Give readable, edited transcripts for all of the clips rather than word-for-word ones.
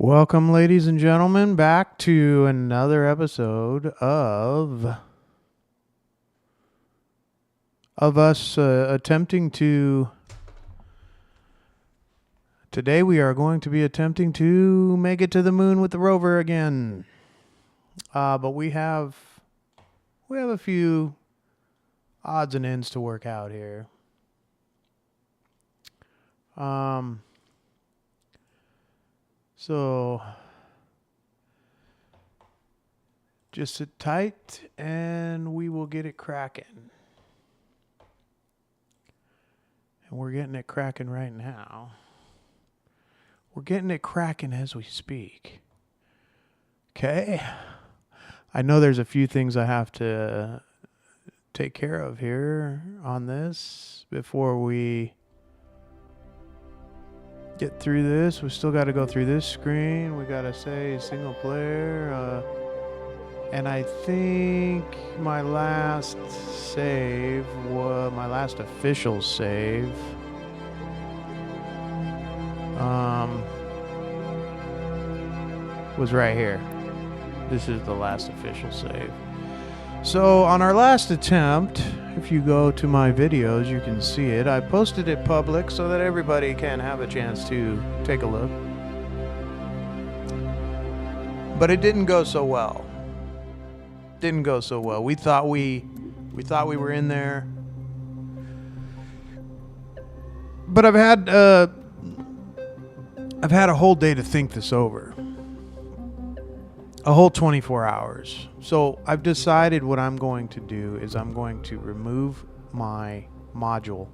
Welcome, ladies and gentlemen, back to another episode of us attempting to. Today we are going to be attempting to make it to the moon with the rover again. But we have a few odds and ends to work out here. So just sit tight and we will get it cracking. And we're getting it cracking right now. We're getting it cracking as we speak. Okay. I know there's a few things I have to take care of here on this before we get through this. We still got to go through this screen. We got to say single player. And I think my last save, my last official save, was right here. This is the last official save. So on our last attempt, if you go to my videos, you can see it. I posted it public so that everybody can have a chance to take a look. But it didn't go so well. Didn't go so well. We thought we were in there. But I've had a whole day to think this over. A whole 24 hours. So I've decided what I'm going to do is I'm going to remove my module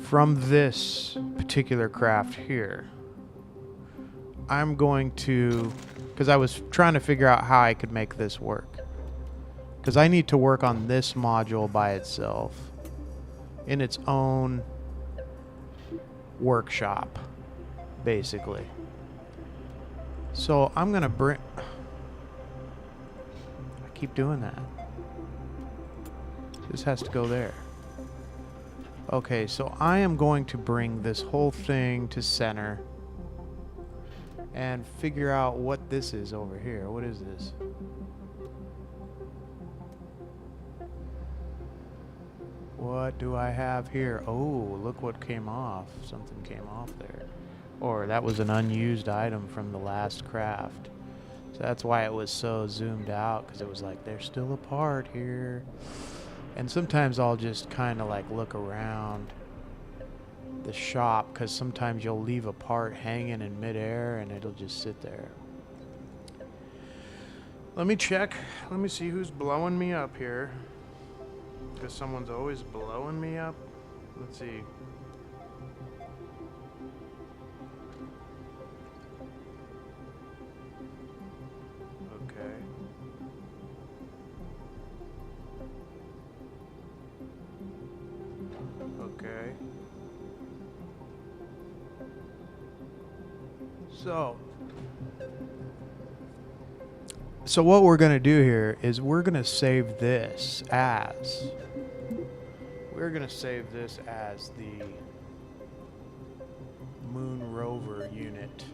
from this particular craft here. I'm going to, because I was trying to figure out how I could make this work. Because I need to work on this module by itself in its own workshop, basically. So I'm going to bring... I keep doing that. This has to go there. Okay, so I am going to bring this whole thing to center and figure out what this is over here. What is this? What do I have here? Oh, look what came off. Something came off there. Or that was an unused item from the last craft. So that's why it was so zoomed out, because it was like, there's still a part here. And sometimes I'll just kind of like look around the shop, because sometimes you'll leave a part hanging in midair and it'll just sit there. Let me check. Let me see who's blowing me up here, because someone's always blowing me up. Let's see. Okay. So what we're going to do here is we're going to save this as the Moon Rover unit.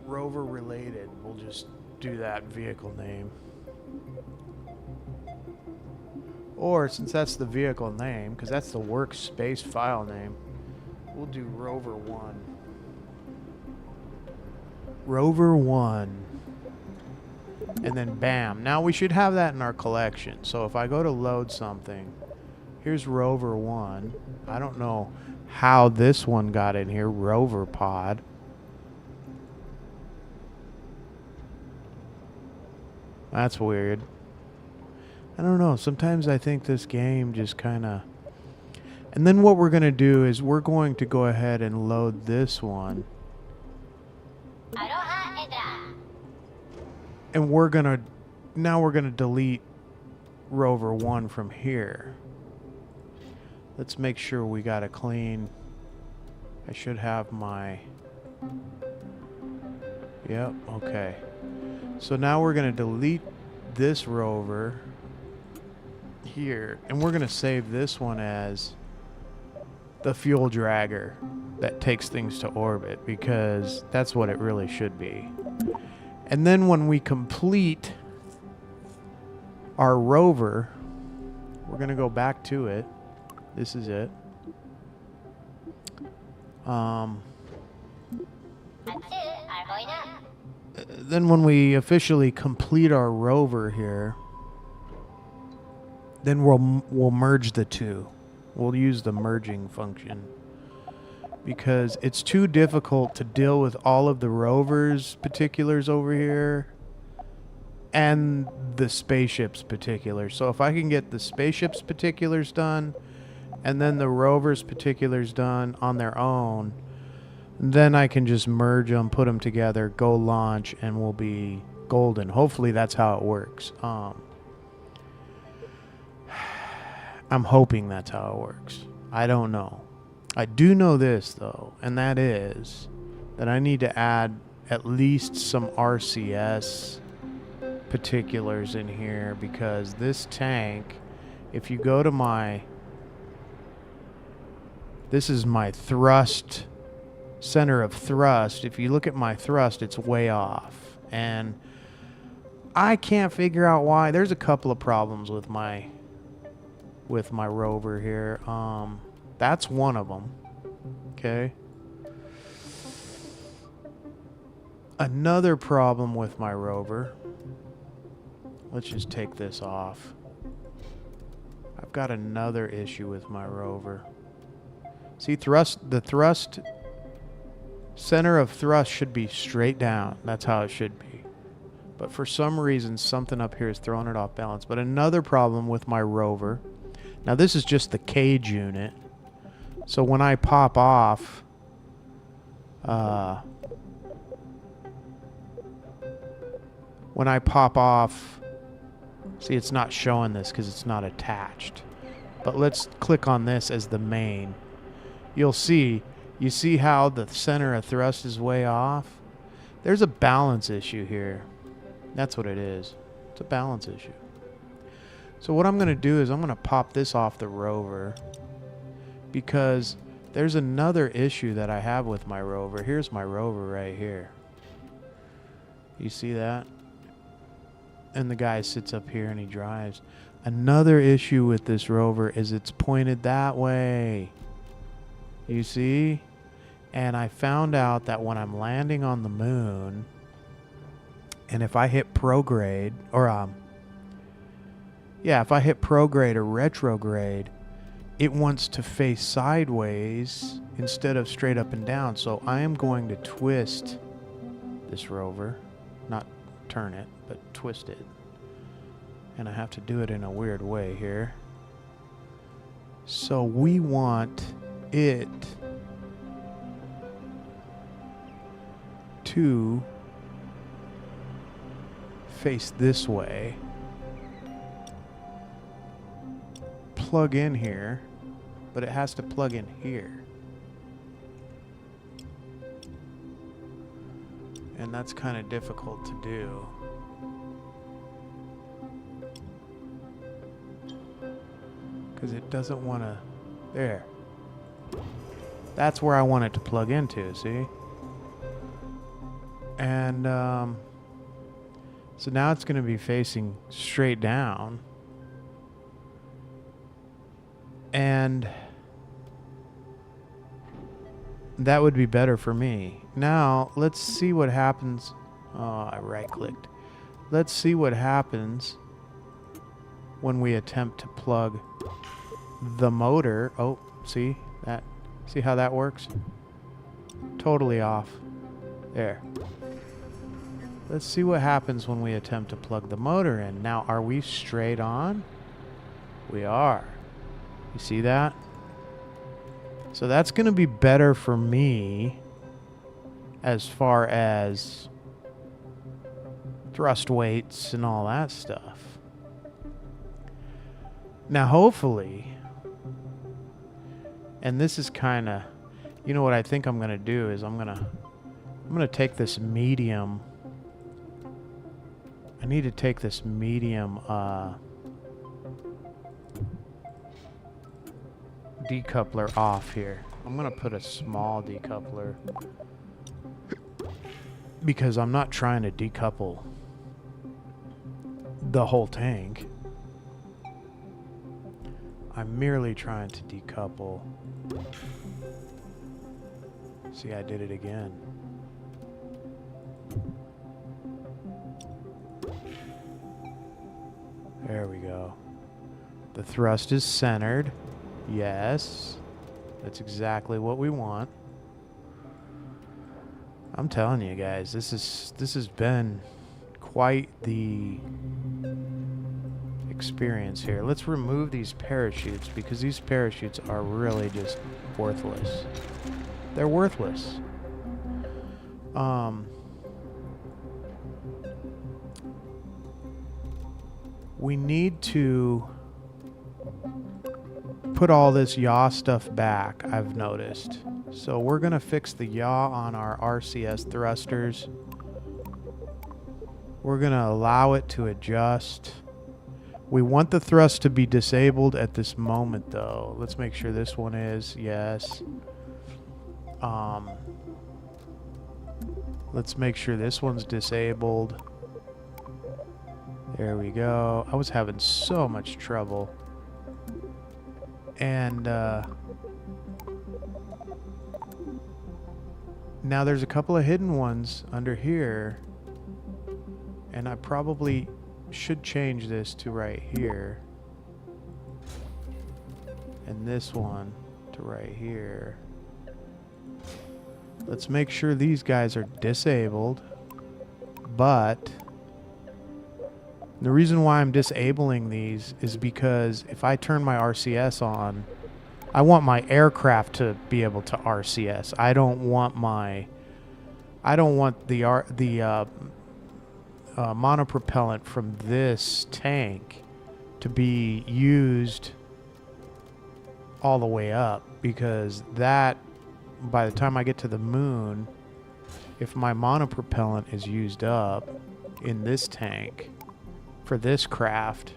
Rover related. We'll just do that vehicle name. Or since that's the vehicle name, because that's the workspace file name, we'll do Rover 1. Rover 1. And then bam. Now we should have that in our collection. So if I go to load something, here's Rover 1. I don't know how this one got in here. Rover Pod. That's weird. I don't know. Sometimes I think this game just kind of... And then what we're going to do is we're going to go ahead and load this one. And we're going to... Now we're going to delete Rover 1 from here. Let's make sure we got a clean... I should have my... Yep, okay. So now we're going to delete this rover. here, and we're gonna save this one as the fuel dragger that takes things to orbit, because that's what it really should be. And then when we complete our rover, we're gonna go back to it. This is it. Then when we officially complete our rover here, then we'll merge the two. We'll use the merging function, because it's too difficult to deal with all of the rover's particulars over here and the spaceship's particulars. So if I can get the spaceship's particulars done and then the rover's particulars done on their own, then I can just merge them, put them together, go launch, and we'll be golden. Hopefully that's how it works. I'm hoping that's how it works. I don't know. I do know this, though, and that is that I need to add at least some RCS particulars in here, because this tank, if you go to my... This is my thrust, center of thrust. If you look at my thrust, it's way off. And I can't figure out why. There's a couple of problems with my rover here. That's one of them. Okay. Another problem with my rover. Let's just take this off. I've got another issue with my rover. See, the thrust, center of thrust should be straight down. That's how it should be. But for some reason, something up here is throwing it off balance. But another problem with my rover. Now, this is just the cage unit. So when I pop off, see, it's not showing this because it's not attached. But let's click on this as the main. You'll see, you see how the center of thrust is way off? There's a balance issue here. That's what it is. It's a balance issue. So what I'm going to do is I'm going to pop this off the rover, because there's another issue that I have with my rover. Here's my rover right here. You see that? And the guy sits up here and he drives. Another issue with this rover is it's pointed that way. You see? And I found out that when I'm landing on the moon, and if I hit prograde, or if I hit prograde or retrograde, it wants to face sideways instead of straight up and down. So I am going to twist this rover, not turn it, but twist it. And I have to do it in a weird way here. So we want it to face this way. Plug in here, but it has to plug in here. And that's kind of difficult to do. Because it doesn't want to... There. That's where I want it to plug into, see? And so now it's going to be facing straight down. And that would be better for me. Now, let's see what happens. Oh, I right-clicked. Let's see what happens when we attempt to plug the motor. Oh, see that? See how that works? Totally off. There. Let's see what happens when we attempt to plug the motor in. Now, are we straight on? We are. You see that? So that's going to be better for me as far as thrust weights and all that stuff. Now, hopefully, and this is kind of, you know what I think I'm going to do is I'm going to take this medium. I need to take this medium decoupler off here. I'm gonna put a small decoupler because I'm not trying to decouple the whole tank. I'm merely trying to decouple. See, I did it again. There we go. The thrust is centered. Yes. That's exactly what we want. I'm telling you guys, this has been quite the experience here. Let's remove these parachutes because these parachutes are really just worthless. They're worthless. We need to put all this yaw stuff back, I've noticed. So we're going to fix the yaw on our RCS thrusters. We're going to allow it to adjust. We want the thrust to be disabled at this moment, though. Let's make sure this one is. Yes. Let's make sure this one's disabled. There we go. I was having so much trouble. And now there's a couple of hidden ones under here. And I probably should change this to right here. And this one to right here. Let's make sure these guys are disabled. But the reason why I'm disabling these is because if I turn my RCS on, I want my aircraft to be able to RCS. I don't want the monopropellant from this tank to be used all the way up, because that, by the time I get to the moon, if my monopropellant is used up in this tank for this craft,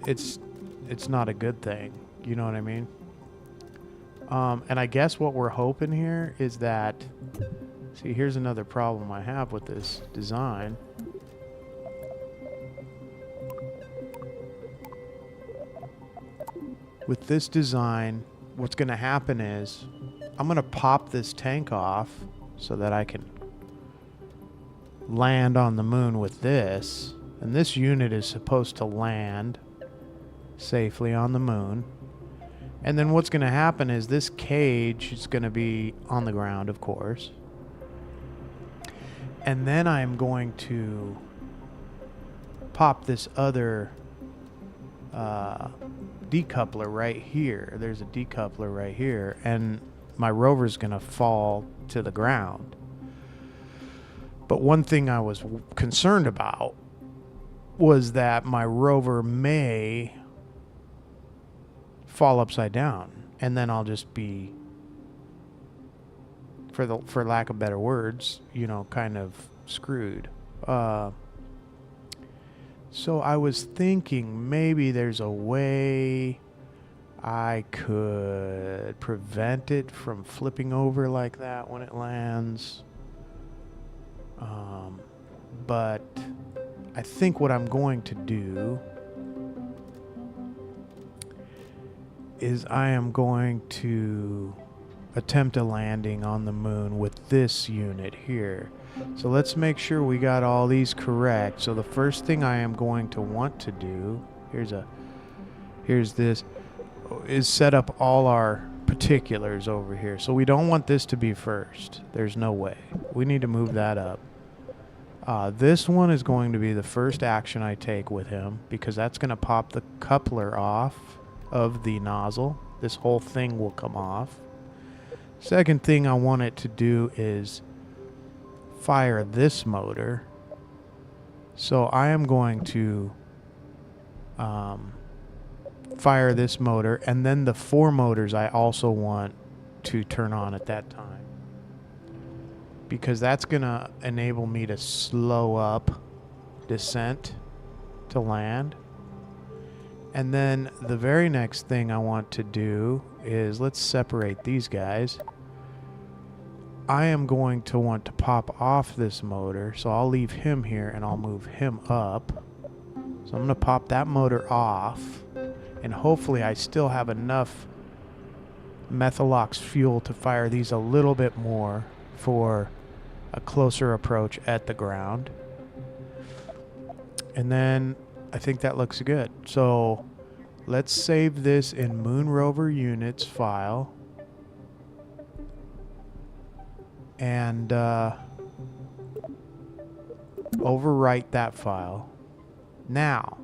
it's not a good thing. You know what I mean? And I guess what we're hoping here is that, see, here's another problem I have with this design. With this design, what's going to happen is I'm going to pop this tank off so that I can land on the moon with this. And this unit is supposed to land safely on the moon. And then what's going to happen is this cage is going to be on the ground, of course. And then I'm going to pop this other decoupler right here. There's a decoupler right here, and my rover's going to fall to the ground. But one thing I was concerned about was that my rover may fall upside down, and then I'll just be, for lack of better words, you know, kind of screwed. So I was thinking maybe there's a way I could prevent it from flipping over like that when it lands. But I think what I'm going to do is I am going to attempt a landing on the moon with this unit here. So let's make sure we got all these correct. So the first thing I am going to want to do, here's this, is set up all our particulars over here. So we don't want this to be first. There's no way. We need to move that up. This one is going to be the first action I take with him, because that's going to pop the coupler off of the nozzle. This whole thing will come off. Second thing I want it to do is fire this motor. So I am going to fire this motor, and then the 4 motors I also want to turn on at that time, because that's going to enable me to slow up descent to land. And then the very next thing I want to do is let's separate these guys. I am going to want to pop off this motor, so I'll leave him here and I'll move him up. So I'm going to pop that motor off, and hopefully I still have enough Methalox fuel to fire these a little bit more for a closer approach at the ground. And then I think that looks good. So let's save this in Moon Rover Units file. And overwrite that file. Now,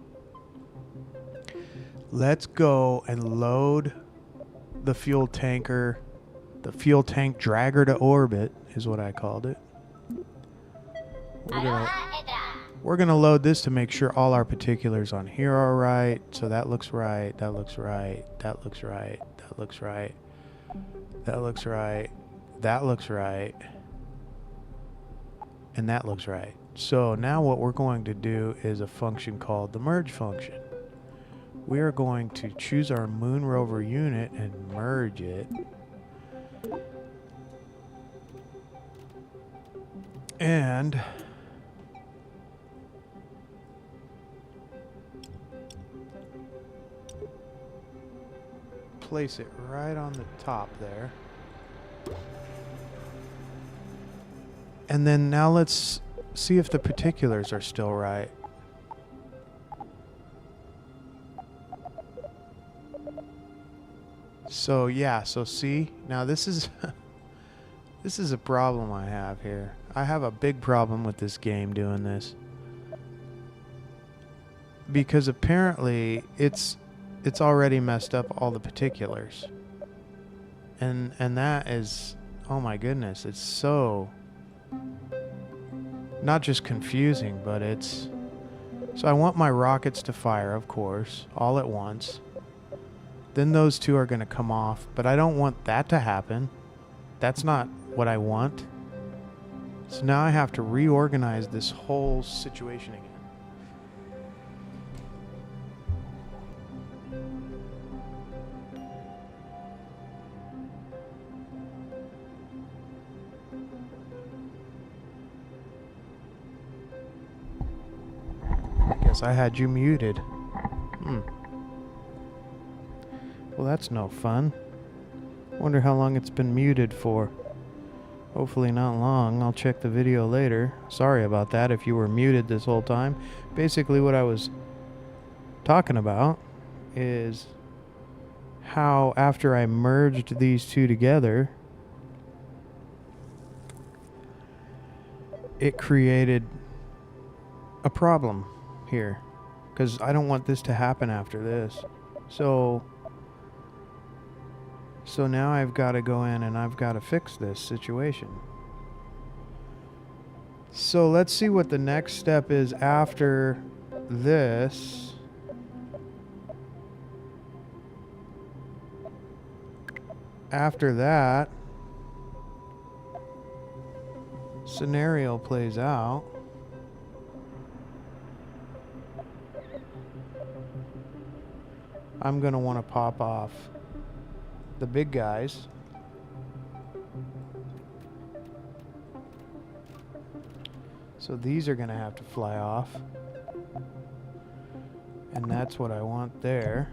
let's go and load the fuel tanker, the fuel tank dragger to orbit is what I called it. We're gonna load this to make sure all our particulars on here are right. So that looks right, that looks right, that looks right, that looks right, that looks right, that looks right, and that looks right. So now what we're going to do is a function called the merge function. We are going to choose our Moon Rover unit and merge it. And place it right on the top there. And then now let's see if the particulars are still right. So yeah, so see, now this is this is a problem I have here. I have a big problem with this game doing this. Because apparently it's already messed up all the particulars. And that is, oh my goodness, it's so not just confusing, but it's... So I want my rockets to fire, of course, all at once. Then those two are going to come off, but I don't want that to happen. That's not what I want. So now I have to reorganize this whole situation again. I had you muted. Well, that's no fun. Wonder how long it's been muted for. Hopefully not long. I'll check the video later. Sorry about that if you were muted this whole time. Basically what I was talking about is how after I merged these two together, it created a problem here, because I don't want this to happen after this. So now I've got to go in and I've got to fix this situation. So let's see what the next step is after this. After that scenario plays out, I'm going to want to pop off the big guys. So these are going to have to fly off. And that's what I want there.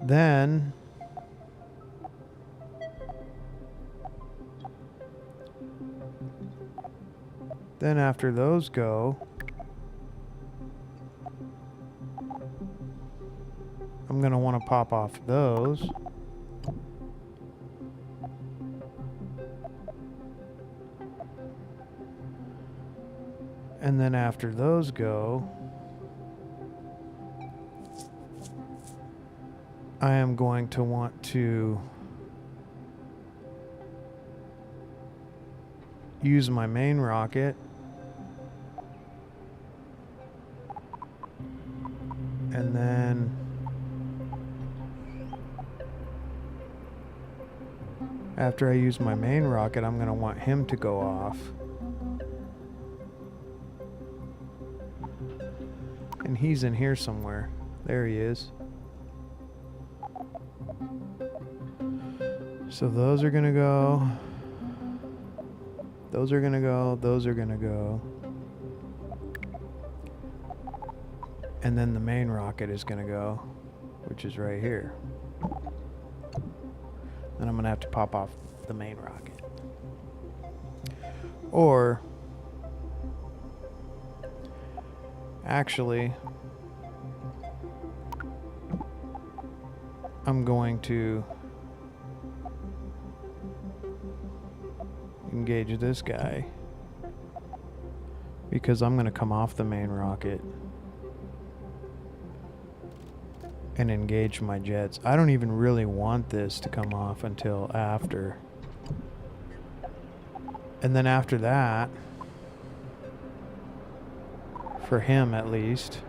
Then after those go, I'm going to want to pop off those. And then after those go, I am going to want to use my main rocket and then after I use my main rocket, I'm going to want him to go off. And he's in here somewhere. There he is. So those are gonna go. Those are gonna go. Those are gonna go. And then the main rocket is gonna go, which is right here. Then I'm gonna have to pop off the main rocket. Or actually, I'm going to engage this guy because I'm going to come off the main rocket and engage my jets. I don't even really want this to come off until after. And then after that, for him at least,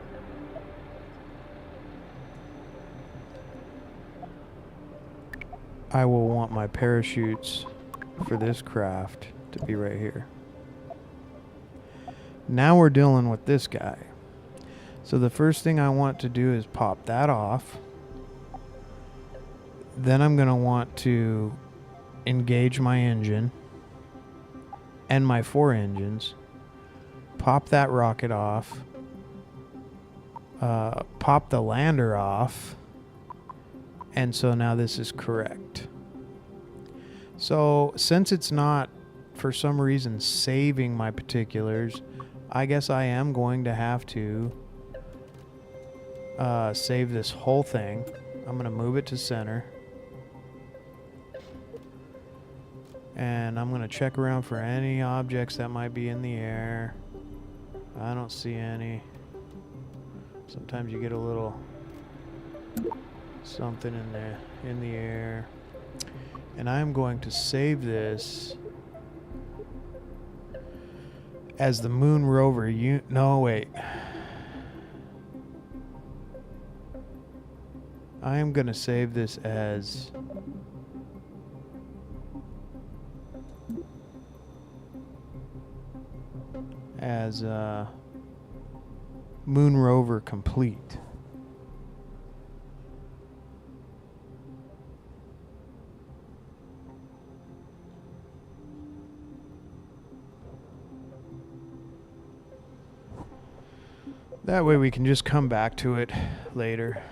I will want my parachutes for this craft to be right here. Now we're dealing with this guy. So the first thing I want to do is pop that off. Then I'm going to want to engage my engine and my 4 engines. Pop that rocket off. Pop the lander off. And so now this is correct. So since it's not, for some reason, saving my particulars, I guess I am going to have to save this whole thing. I'm going to move it to center. And I'm going to check around for any objects that might be in the air. I don't see any. Sometimes you get a little something in there, in the air. And I'm going to save this as the Moon Rover no, wait. I am going to save this as Moon Rover Complete. That way we can just come back to it later.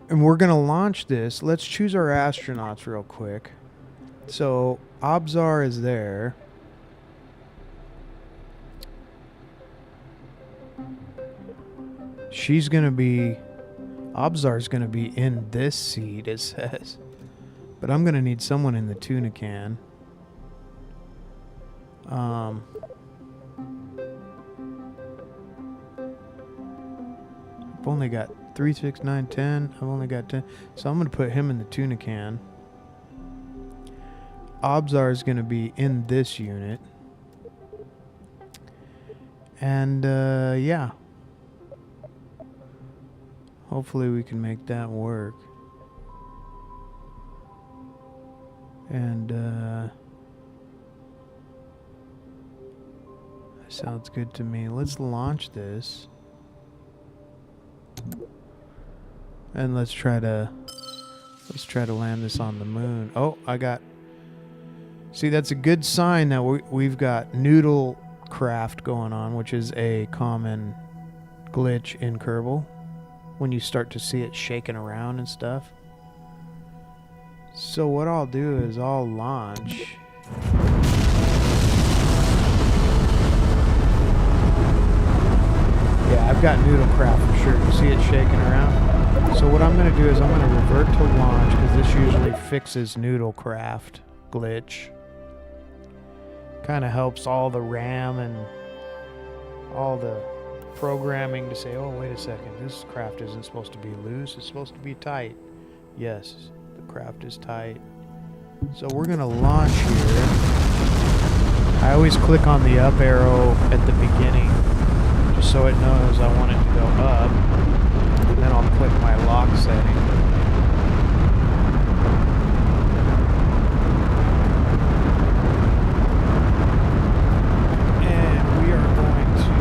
And we're going to launch this. Let's choose our astronauts real quick. So Obzar is there. She's going to be... Obzar's going to be in this seat, it says. But I'm going to need someone in the tuna can. I've only got 3, 6, 9, 10. I've only got 10. So I'm going to put him in the tuna can. Obzar is going to be in this unit. And, yeah. Hopefully we can make that work. And, sounds good to me. Let's launch this. And let's try to land this on the moon. Oh, I got... See, that's a good sign that we've got noodle craft going on, which is a common glitch in Kerbal. When you start to see it shaking around and stuff. So what I'll do is I'll launch. Yeah, I've got noodle craft for sure. You see it shaking around? So what I'm going to do is I'm going to revert to launch because this usually fixes noodle craft glitch. Kind of helps all the RAM and all the programming to say, oh, wait a second, this craft isn't supposed to be loose, it's supposed to be tight. Yes, the craft is tight. So we're going to launch here. I always click on the up arrow at the beginning just so it knows I want it to go up. And then I'll click my lock setting. And we are going to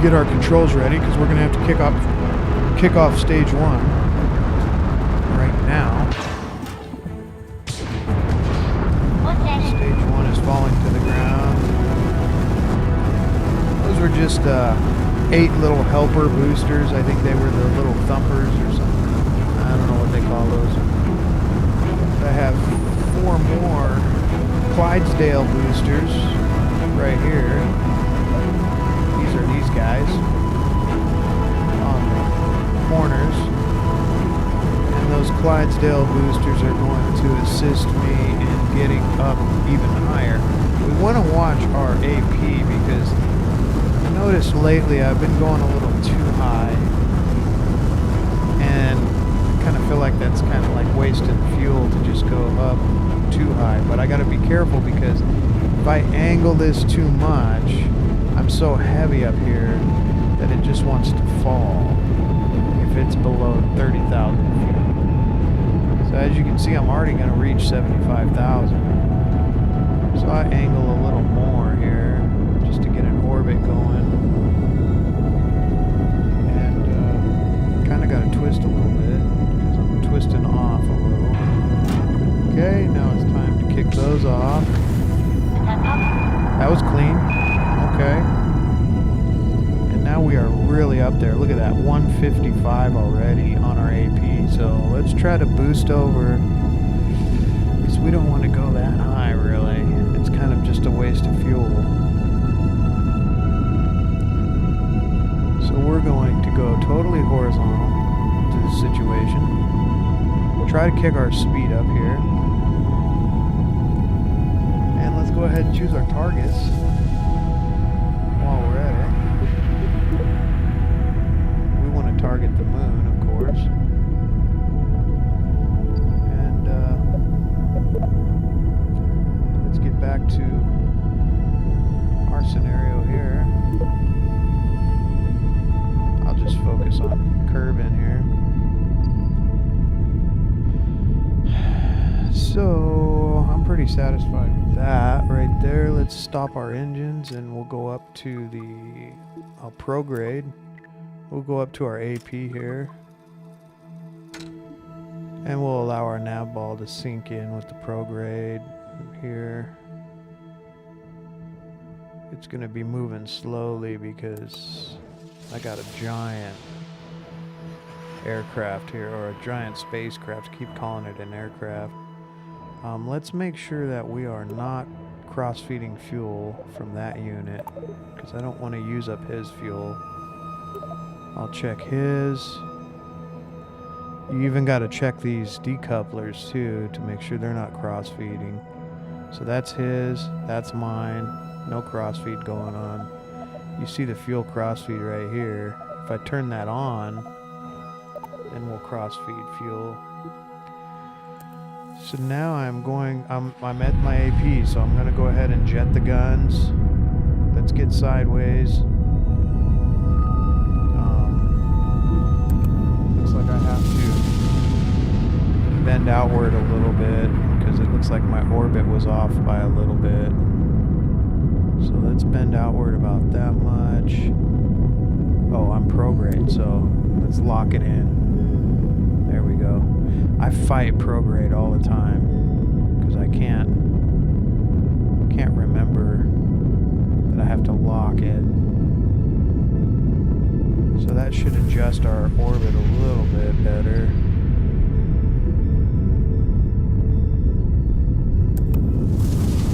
get our controls ready because we're going to have to kick off stage 1 right now. Stage 1 is falling to the ground. Those were just 8 little helper boosters. I think they were the little thumpers or something. I don't know what they call those. I have 4 more Clydesdale boosters right here. These are these guys on the corners. And those Clydesdale boosters are going to assist me in getting up even higher. We want to watch our AP because I noticed lately I've been going a little too high. And kind of feel like that's kind of like wasting fuel to just go up too high. But I got to be careful because if I angle this too much, I'm so heavy up here that it just wants to fall if it's below 30,000 feet. So as you can see, I'm already going to reach 75,000. So I angle a little more here just to get an orbit going. And kind of got to twist a little bit because I'm twisting off a little. Okay, now it's time to kick those off. That was clean. Okay. And now we are really up there. Look at that, 155 already on our AP. So let's try to boost over because we don't want to go that high really. It's kind of just a waste of fuel. So we're going to go totally horizontal to the situation. Try to kick our speed up here. And let's go ahead and choose our targets while we're at it. We want to target the moon, of course. And let's get back to our scenario here. I'll just focus on Kerbin here. So I'm pretty satisfied with that right there. Let's stop our engines and we'll go up to the prograde. We'll go up to our AP here. And we'll allow our nav ball to sink in with the prograde here. It's going to be moving slowly because I got a giant aircraft here, or a giant spacecraft. Keep calling it an aircraft. Let's make sure that we are not cross-feeding fuel from that unit because I don't want to use up his fuel. I'll check his. You even got to check these decouplers too to make sure they're not cross-feeding. So that's his, that's mine. No cross-feed going on. You see the fuel cross-feed right here. If I turn that on, then we'll cross-feed fuel. So now I'm at my AP, so I'm going to go ahead and jet the guns. Let's get sideways. Looks like I have to bend outward a little bit because it looks like my orbit was off by a little bit. So let's bend outward about that much. Oh, I'm prograde, so let's lock it in. There we go. I fight prograde all the time because I can't remember that I have to lock it. So that should adjust our orbit a little bit better.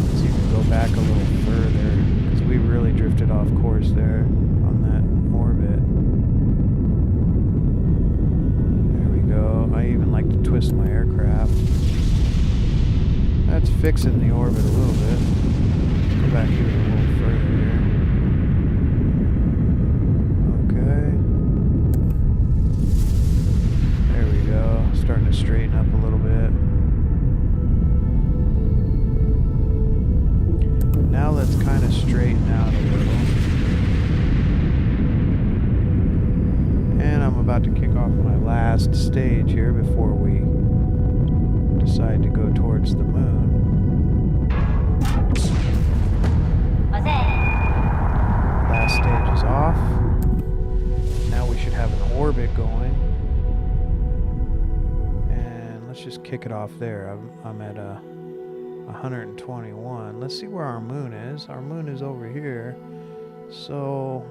Let's even go back a little further because we really drifted off course there on that orbit. I even like to twist my aircraft. That's fixing the orbit a little bit. Let's go back here a little further here. Okay. There we go. Starting to straighten up a little bit. Now let's kind of straighten out a little. And I'm about to kick off my last stage here before we decide to go towards the moon. Last stage is off. going. And let's just kick it off there. I'm at 121. Let's see where our moon is. Our moon is over here. So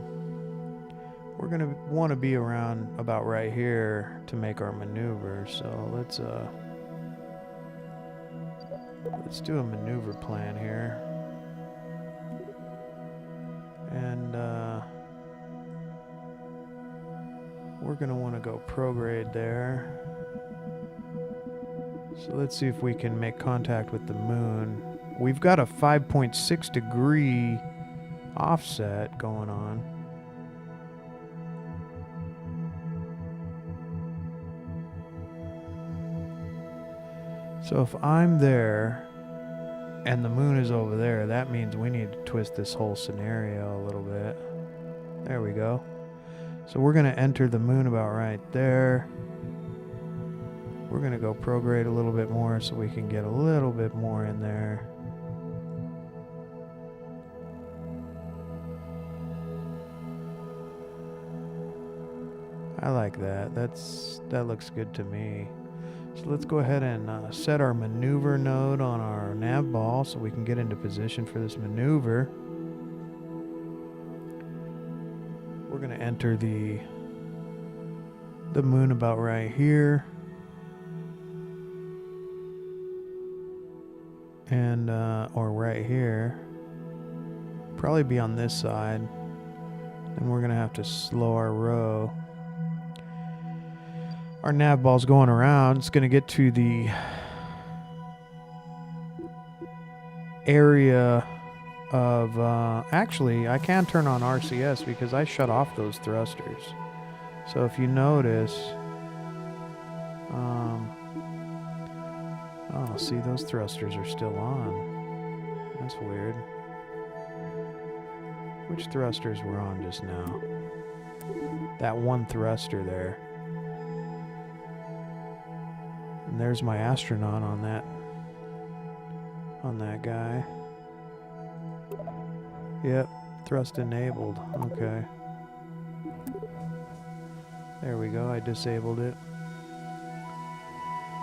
we're going to want to be around about right here to make our maneuver. So let's do a maneuver plan here. And we're going to want to go prograde there. So let's see if we can make contact with the moon. We've got a 5.6 degree offset going on. So if I'm there and the moon is over there, that means we need to twist this whole scenario a little bit. There we go. So we're going to enter the moon about right there. We're going to go prograde a little bit more so we can get a little bit more in there. I like that. That looks good to me. So let's go ahead and set our maneuver node on our nav ball so we can get into position for this maneuver. We're going to enter the moon about right here. And or right here. Probably be on this side. Then we're going to have to slow our row. Our nav ball's going around. It's going to get to the area of... actually, I can turn on RCS because I shut off those thrusters. So if you notice... oh, see, those thrusters are still on. That's weird. Which thrusters were on just now? That one thruster there. And there's my astronaut on that guy. Yep, thrust enabled. Okay. There we go, I disabled it.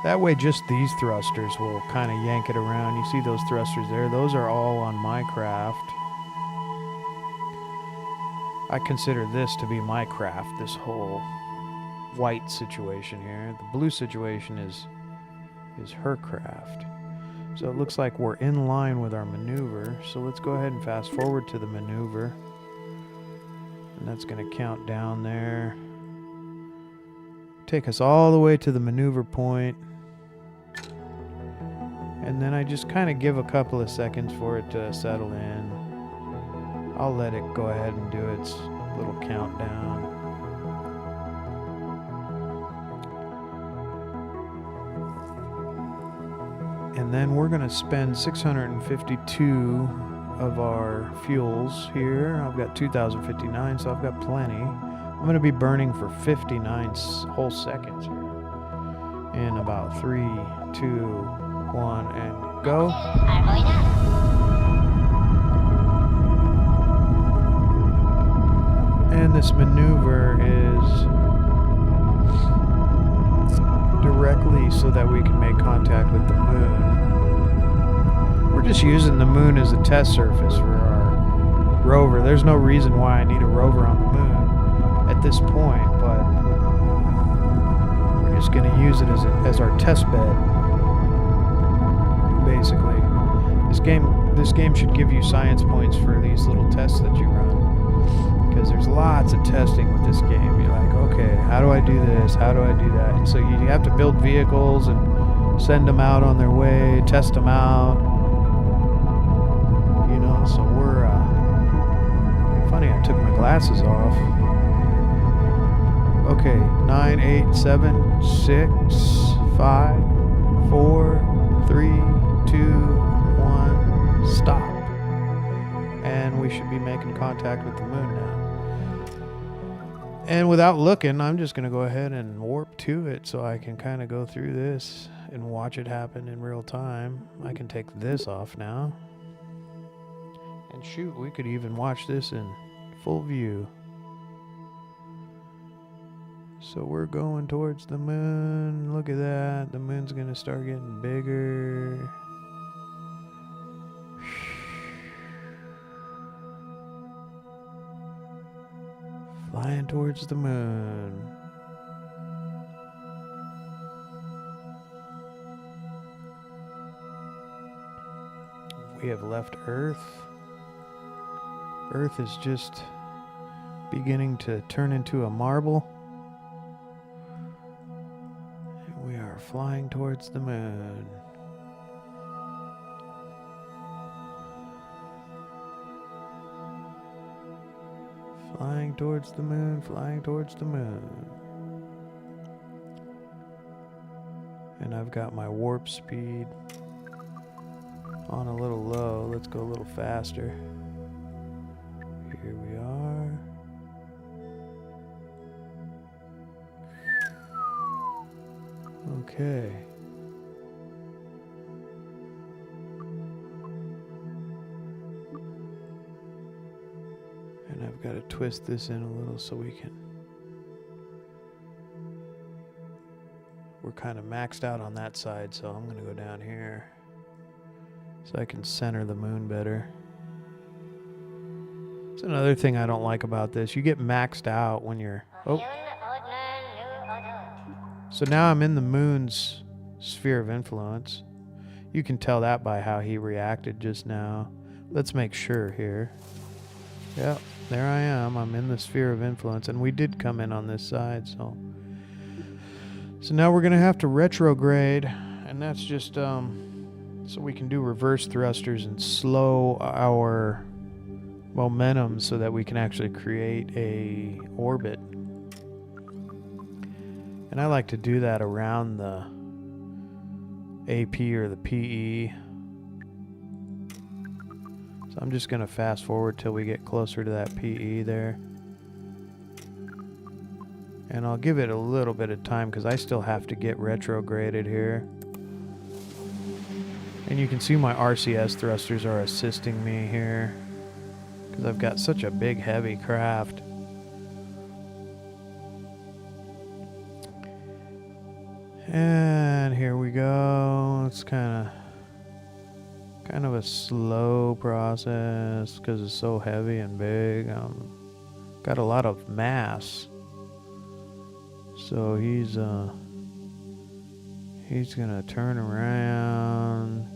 That way just these thrusters will kind of yank it around. You see those thrusters there? Those are all on my craft. I consider this to be my craft, this whole white situation here. The blue situation is her craft. So it looks like we're in line with our maneuver. So let's go ahead and fast forward to the maneuver. And that's going to count down there. Take us all the way to the maneuver point. And then I just kind of give a couple of seconds for it to settle in. I'll let it go ahead and do its little countdown. And then we're going to spend 652 of our fuels here. I've got 2,059, so I've got plenty. I'm going to be burning for 59 whole seconds here. In about 3, 2, 1, and go. And this maneuver is directly so that we can make contact with the moon. We're just using the moon as a test surface for our rover. There's no reason why I need a rover on the moon at this point, but we're just going to use it as our test bed, basically. This game should give you science points for these little tests that you run. Because there's lots of testing with this game. You're like, okay, how do I do this? How do I do that? And so you have to build vehicles and send them out on their way, test them out. You know, so we're... funny, I took my glasses off. Okay, 9, 8, 7, 6, 5, 4, 3, 2, 1, stop. And we should be making contact with the moon now. And without looking, I'm just going to go ahead and warp to it so I can kind of go through this and watch it happen in real time. I can take this off now. And shoot, we could even watch this in full view. So we're going towards the moon. Look at that. The moon's going to start getting bigger. Flying towards the moon. We have left Earth. Earth is just beginning to turn into a marble. And we are flying towards the moon. Flying towards the moon, flying towards the moon. And I've got my warp speed on a little low. Let's go a little faster. Here we are. Okay. And I've got to twist this in a little so we can... We're kind of maxed out on that side, so I'm going to go down here so I can center the moon better. It's another thing I don't like about this. You get maxed out when you're... Oh. So now I'm in the moon's sphere of influence. You can tell that by how he reacted just now. Let's make sure here. Yep, there I am. I'm in the sphere of influence, and we did come in on this side, so now we're going to have to retrograde, and that's just so we can do reverse thrusters and slow our momentum so that we can actually create a orbit. And I like to do that around the AP or the PE. So I'm just going to fast forward till we get closer to that PE there. And I'll give it a little bit of time because I still have to get retrograded here. And you can see my RCS thrusters are assisting me here because I've got such a big heavy craft. And here we go. It's kind of a slow process because it's so heavy and big. Got a lot of mass. So he's gonna turn around.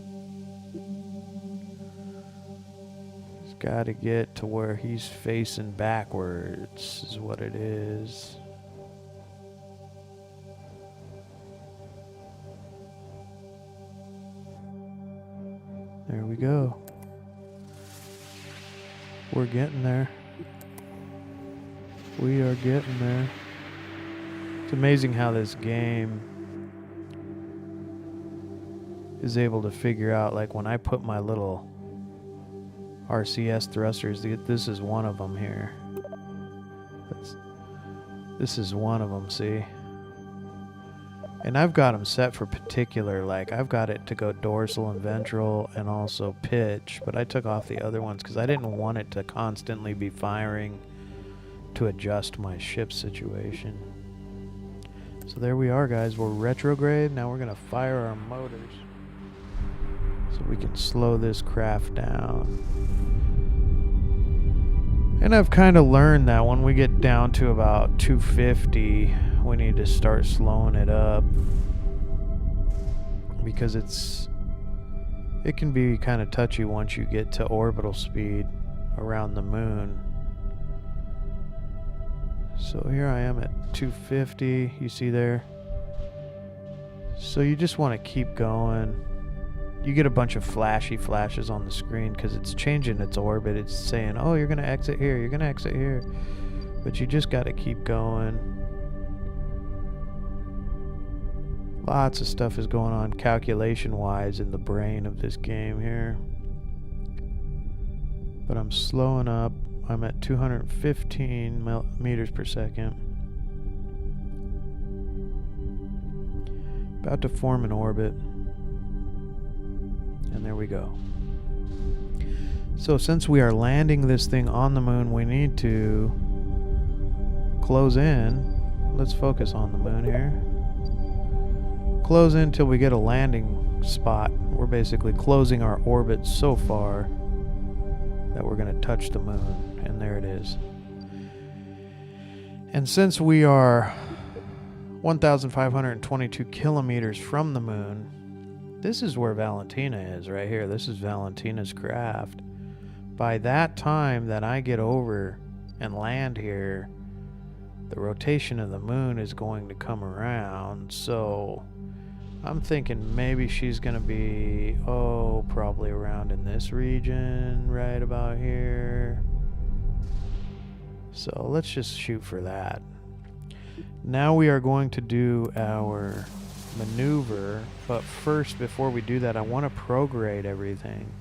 He's got to get to where he's facing backwards is what it is. There we go. We're getting there. We are getting there. It's amazing how this game is able to figure out, like when I put my little RCS thrusters, this is one of them here. This is one of them, see? And I've got them set for particular, like I've got it to go dorsal and ventral and also pitch, but I took off the other ones because I didn't want it to constantly be firing to adjust my ship situation. So there we are, guys. We're retrograde. Now we're going to fire our motors so we can slow this craft down. And I've kind of learned that when we get down to about 250, we need to start slowing it up because it can be kind of touchy once you get to orbital speed around the moon. So here I am at 250, you see there. So you just want to keep going. You get a bunch of flashy flashes on the screen because it's changing its orbit. It's saying, oh, you're going to exit here, you're going to exit here. But you just got to keep going. Lots of stuff is going on calculation-wise in the brain of this game here. But I'm slowing up. I'm at 215 meters per second. About to form an orbit. And there we go. So since we are landing this thing on the moon, we need to close in let's focus on the moon here. Close in till we get a landing spot. We're basically closing our orbit so far that we're going to touch the moon, and there it is. And since we are 1,522 kilometers from the moon, this is where Valentina is right here. This is Valentina's craft. By that time that I get over and land here, the rotation of the moon is going to come around. So I'm thinking maybe she's going to be, probably around in this region, right about here. So let's just shoot for that. Now we are going to do our maneuver, but first, before we do that, I want to prograde everything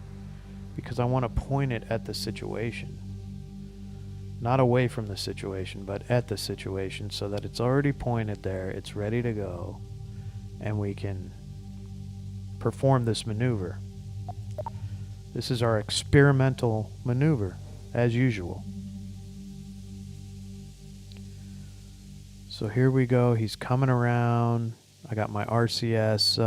because I want to point it at the situation. Not away from the situation, but at the situation, so that it's already pointed there, it's ready to go, and we can perform this maneuver. This is our experimental maneuver, as usual. So here we go. He's coming around. I got my RCS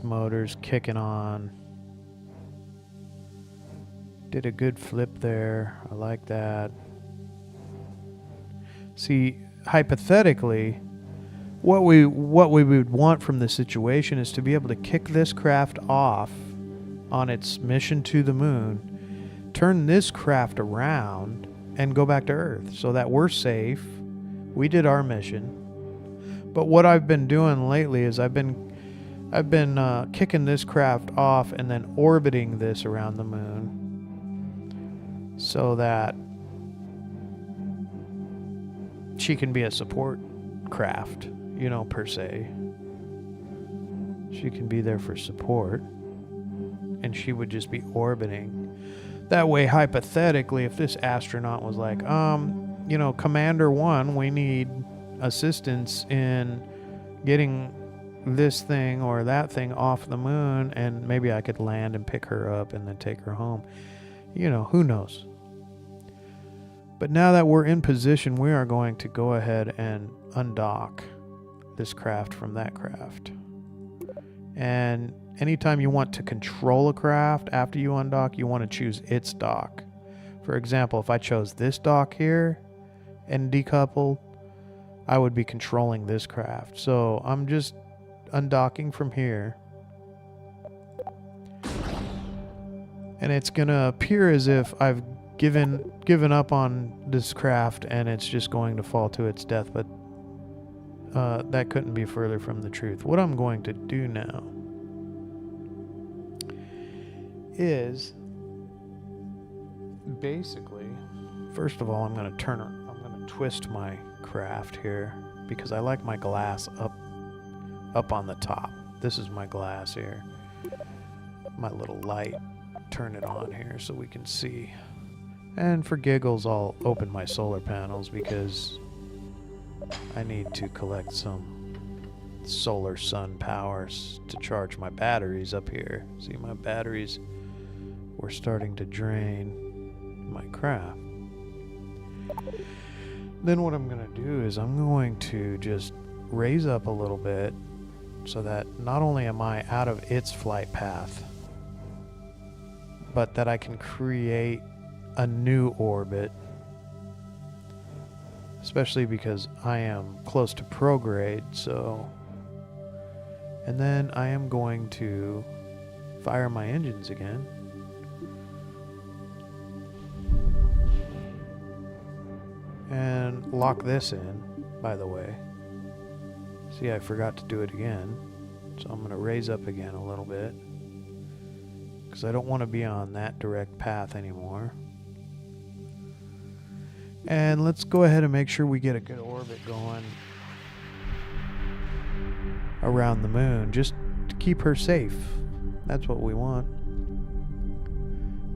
motors kicking on. Did a good flip there. I like that. See, hypothetically, what we would want from this situation is to be able to kick this craft off on its mission to the moon, turn this craft around, and go back to Earth so that we're safe. We did our mission. But what I've been doing lately is I've been kicking this craft off and then orbiting this around the moon so that she can be a support craft, per se. She can be there for support, and she would just be orbiting. That way, hypothetically, if this astronaut was like, Commander 1, we need assistance in getting this thing or that thing off the moon, and maybe I could land and pick her up and then take her home. Who knows? But now that we're in position, we are going to go ahead and undock this craft from that craft. And anytime you want to control a craft after you undock, you want to choose its dock. For example, if I chose this dock here and decoupled, I would be controlling this craft. So I'm just undocking from here. And it's going to appear as if I've given up on this craft and it's just going to fall to its death, but that couldn't be further from the truth. What I'm going to do now is basically, first of all, I'm going to twist my craft here because I like my glass up on the top. This is my glass here. My little light. Turn it on here so we can see. And for giggles, I'll open my solar panels because I need to collect some solar sun power to charge my batteries up here. See, my batteries were starting to drain my craft. Then what I'm going to do is I'm going to just raise up a little bit so that not only am I out of its flight path, but that I can create a new orbit, especially because I am close to prograde. And then I am going to fire my engines again. And lock this in, by the way. See, I forgot to do it again. So I'm going to raise up again a little bit, because I don't want to be on that direct path anymore. And let's go ahead and make sure we get a good orbit going around the moon, just to keep her safe. That's what we want.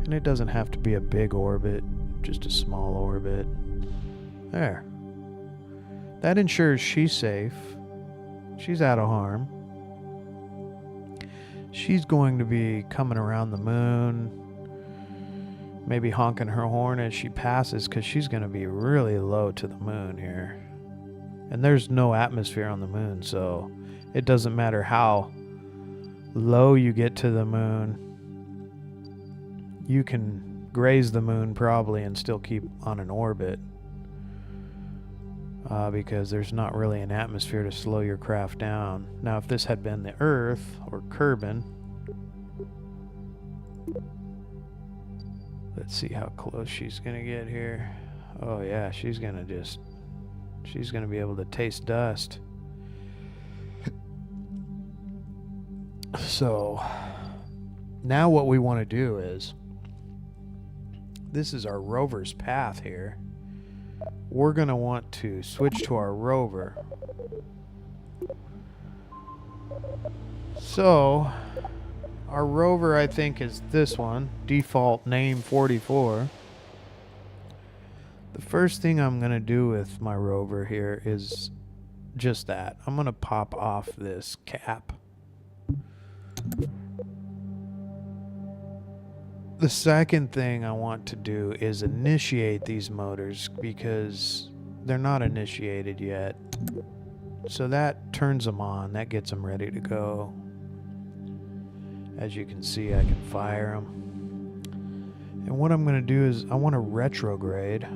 And it doesn't have to be a big orbit, just a small orbit. There. That ensures she's safe. She's out of harm. She's going to be coming around the moon Maybe honking her horn as she passes, because she's going to be really low to the moon here. And there's no atmosphere on the moon, so it doesn't matter how low you get to the moon. You can graze the moon probably and still keep on an orbit. Because there's not really an atmosphere to slow your craft down. Now, if this had been the Earth, or Kerbin, let's see how close she's gonna get here. Oh yeah, she's gonna be able to taste dust. So, now what we want to do is, this is our rover's path here. We're going to want to switch to our rover. So, our rover, I think, is this one. Default name 44. The first thing I'm going to do with my rover here is just that. I'm going to pop off this cap. The second thing I want to do is initiate these motors, because they're not initiated yet. So that turns them on. That gets them ready to go. As you can see, I can fire them. And what I'm going to do is I want to retrograde.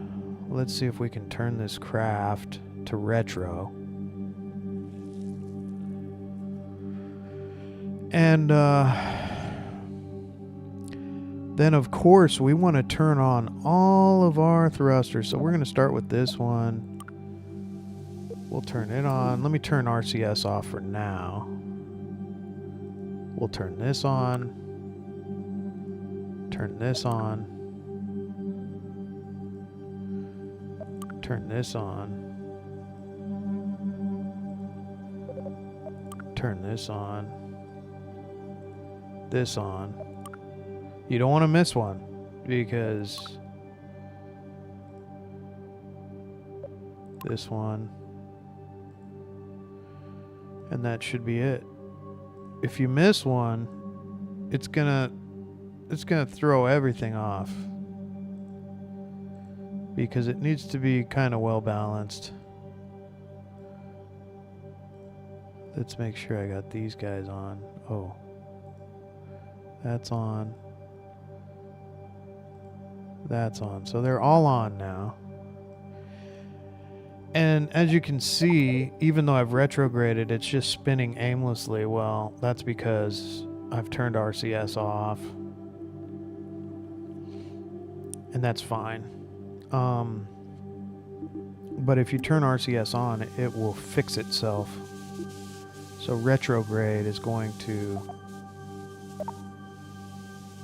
Let's see if we can turn this craft to retro. And then, of course, we want to turn on all of our thrusters. So we're going to start with this one. We'll turn it on. Let me turn RCS off for now. We'll turn this on. Turn this on. Turn this on. Turn this on. This on. You don't want to miss one, because this one, and that should be it. If you miss one, it's gonna throw everything off, because it needs to be kind of well balanced. Let's make sure I got these guys on. Oh, that's on. That's on. So they're all on now. And as you can see, even though I've retrograded, it's just spinning aimlessly. Well, that's because I've turned RCS off. And that's fine. But if you turn RCS on, it will fix itself. So retrograde is going to...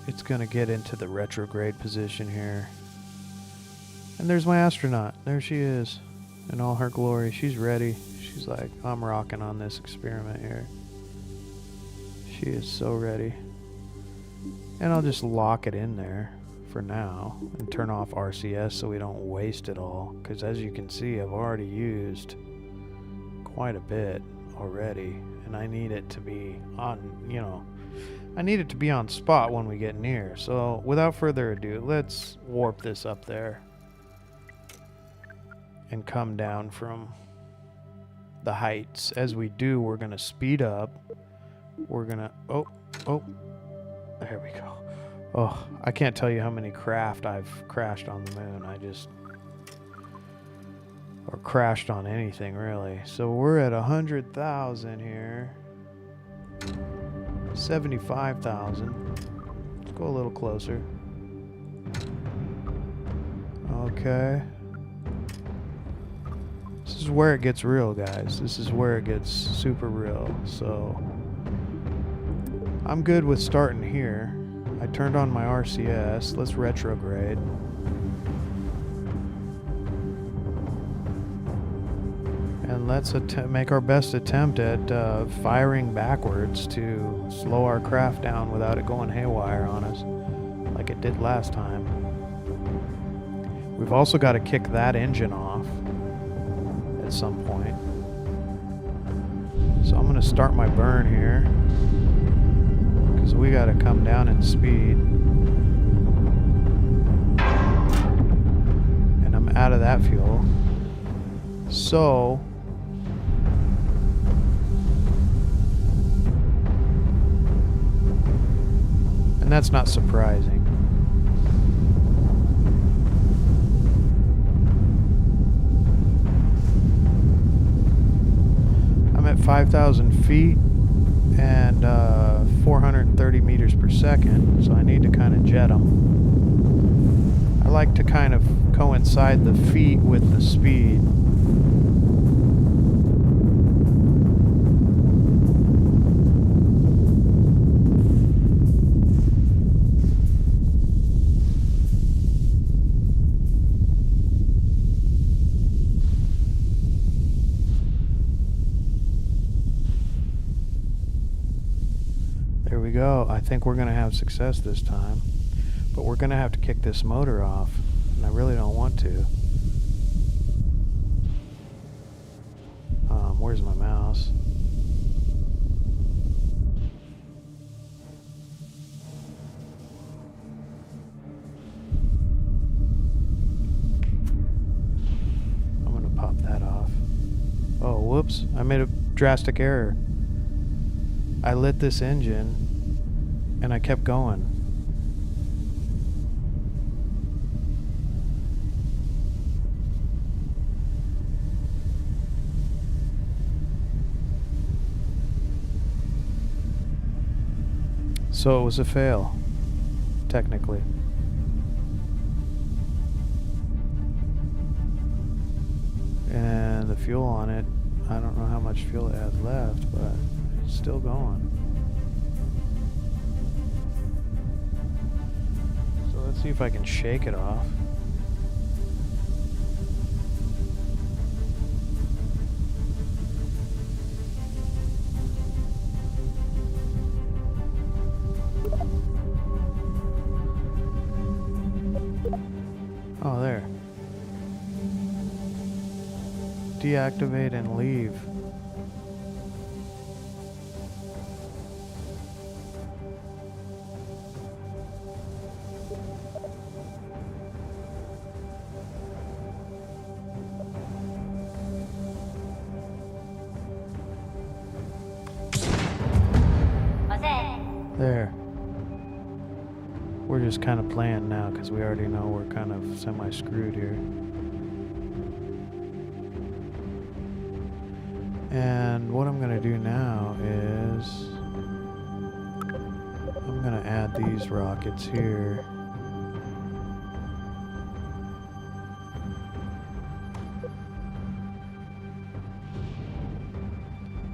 It's going to get into the retrograde position here. And there's my astronaut. There she is. In all her glory. She's ready. She's like, I'm rocking on this experiment here. She is so ready. And I'll just lock it in there for now. And turn off RCS so we don't waste it all. Because as you can see, I've already used quite a bit already. And I need it to be on, you know... I need it to be on spot when we get near. So, without further ado, let's warp this up there. And come down from the heights. As we do, we're going to speed up. We're going to... Oh. There we go. Oh, I can't tell you how many craft I've crashed on the moon. Or crashed on anything, really. So, we're at 100,000 here. 75,000. Let's go a little closer. Okay. This is where it gets real, guys. This is where it gets super real. So I'm good with starting here. I turned on my RCS. Let's retrograde. And let's make our best attempt at firing backwards to slow our craft down without it going haywire on us, like it did last time. We've also got to kick that engine off at some point. So I'm going to start my burn here, because we got to come down in speed. that fuel. So and that's not surprising. I'm at 5,000 feet and 430 meters per second, so I need to kind of jet them. I like to kind of coincide the feet with the speed. There we go. I think we're going to have success this time. But we're going to have to kick this motor off. And I really don't want to. Where's my mouse? I'm going to pop that off. Oh, whoops. I made a drastic error. I lit this engine and I kept going. So it was a fail, technically. And the fuel on it, I don't know how much fuel it has left, but it's still going. So let's see if I can shake it off. Oh, there. Deactivate and leave. There. We're just kind of playing now because we already know we're kind of semi-screwed here. And what I'm going to do now is I'm going to add these rockets here.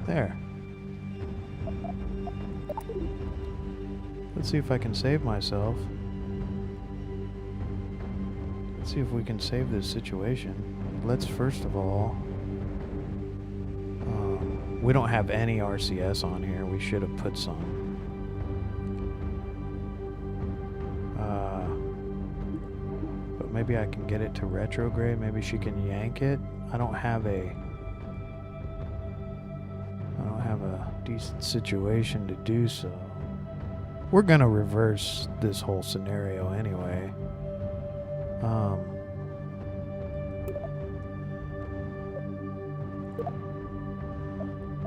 There. Let's see if I can save myself. Let's see if we can save this situation. Let's first of all... we don't have any RCS on here. We should have put some. But maybe I can get it to retrograde. Maybe she can yank it. I don't have a decent situation to do so. We're gonna reverse this whole scenario anyway.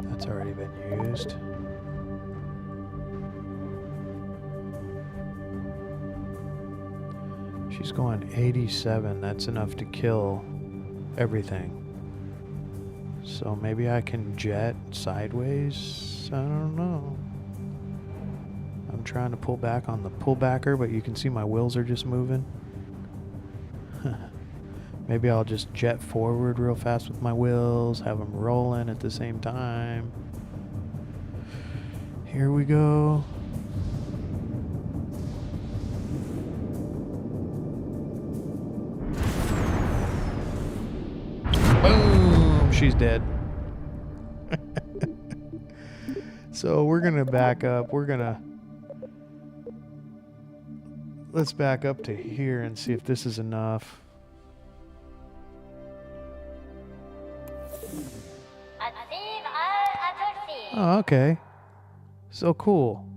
That's already been used. She's going 87. That's enough to kill everything. So maybe I can jet sideways? I don't know. I'm trying to pull back on the pullbacker, but you can see my wheels are just moving. Maybe I'll just jet forward real fast with my wheels, have them rolling at the same time. Here we go. Boom! She's dead. So we're gonna back up. Let's back up to here and see if this is enough. Oh, okay. So cool.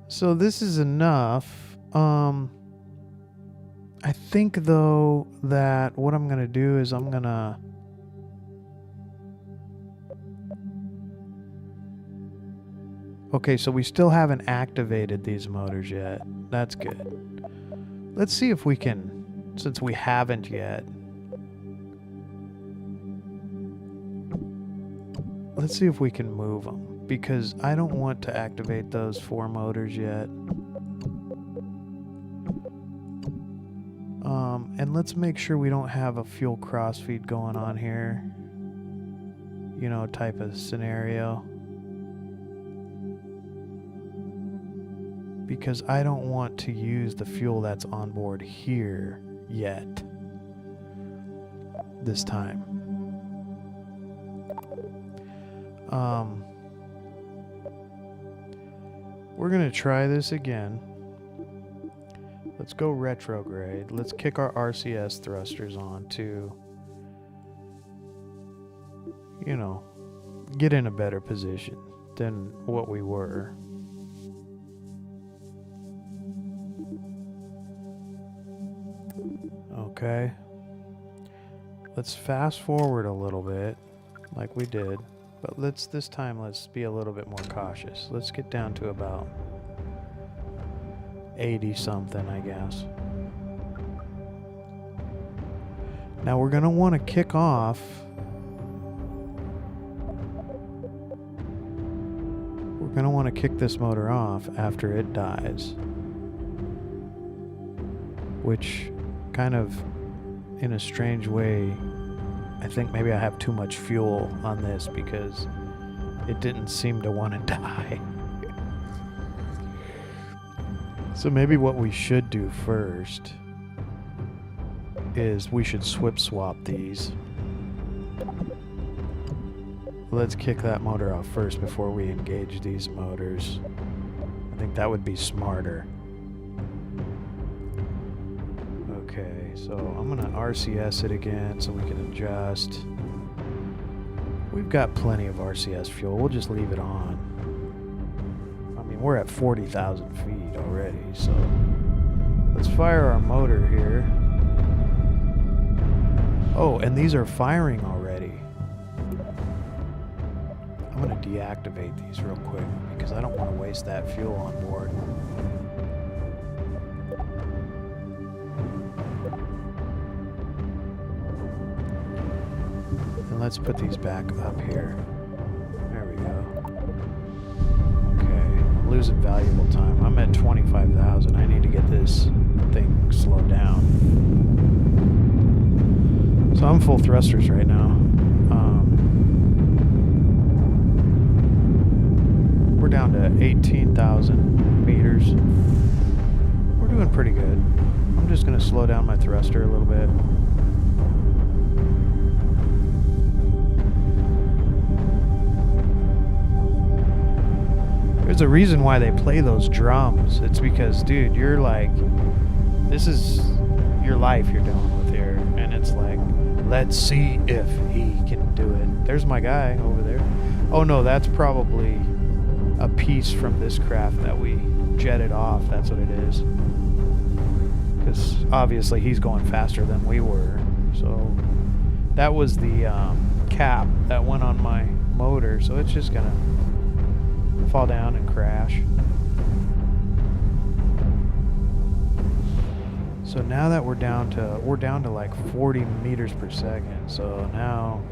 So this is enough. I I think, though, that what I'm going to do is I'm going to... Okay, so we still haven't activated these motors yet. That's good. Let's see if we can, since we haven't yet. Let's see if we can move them, because I don't want to activate those 4 motors yet. And let's make sure we don't have a fuel crossfeed going on here. You know, type of scenario. Because I don't want to use the fuel that's on board here yet. This time. We're gonna try this again. Let's go retrograde. Let's kick our RCS thrusters on to, you know, get in a better position than what we were. Okay. Let's fast forward a little bit, like we did, but this time let's be a little bit more cautious. Let's get down to about 80 something, I guess. Now we're gonna want to kick off. We're gonna want to kick this motor off after it dies, which kind of, in a strange way, I think maybe I have too much fuel on this because it didn't seem to want to die. So maybe what we should do first is we should swap these. Let's kick that motor off first before we engage these motors. I think that would be smarter. Okay, so I'm gonna RCS it again so we can adjust. We've got plenty of RCS fuel. We'll just leave it on. I mean, we're at 40,000 feet already, so let's fire our motor here. Oh, and these are firing already. I'm gonna deactivate these real quick because I don't want to waste that fuel on board. And let's put these back up here. There we go. Okay, I'm losing valuable time. I'm at 25,000. I need to get this thing slowed down. So I'm full thrusters right now. We're down to 18,000 meters. We're doing pretty good. I'm just going to slow down my thruster a little bit. There's a reason why they play those drums. It's because, dude, you're like, this is your life you're dealing with here. And it's like, let's see if he can do it. There's my guy over there. Oh no, that's probably a piece from this craft that we jetted off. That's what it is. Because obviously he's going faster than we were. So that was the cap that went on my motor. So it's just gonna fall down and crash. So now that we're down to like 40 meters per second. So now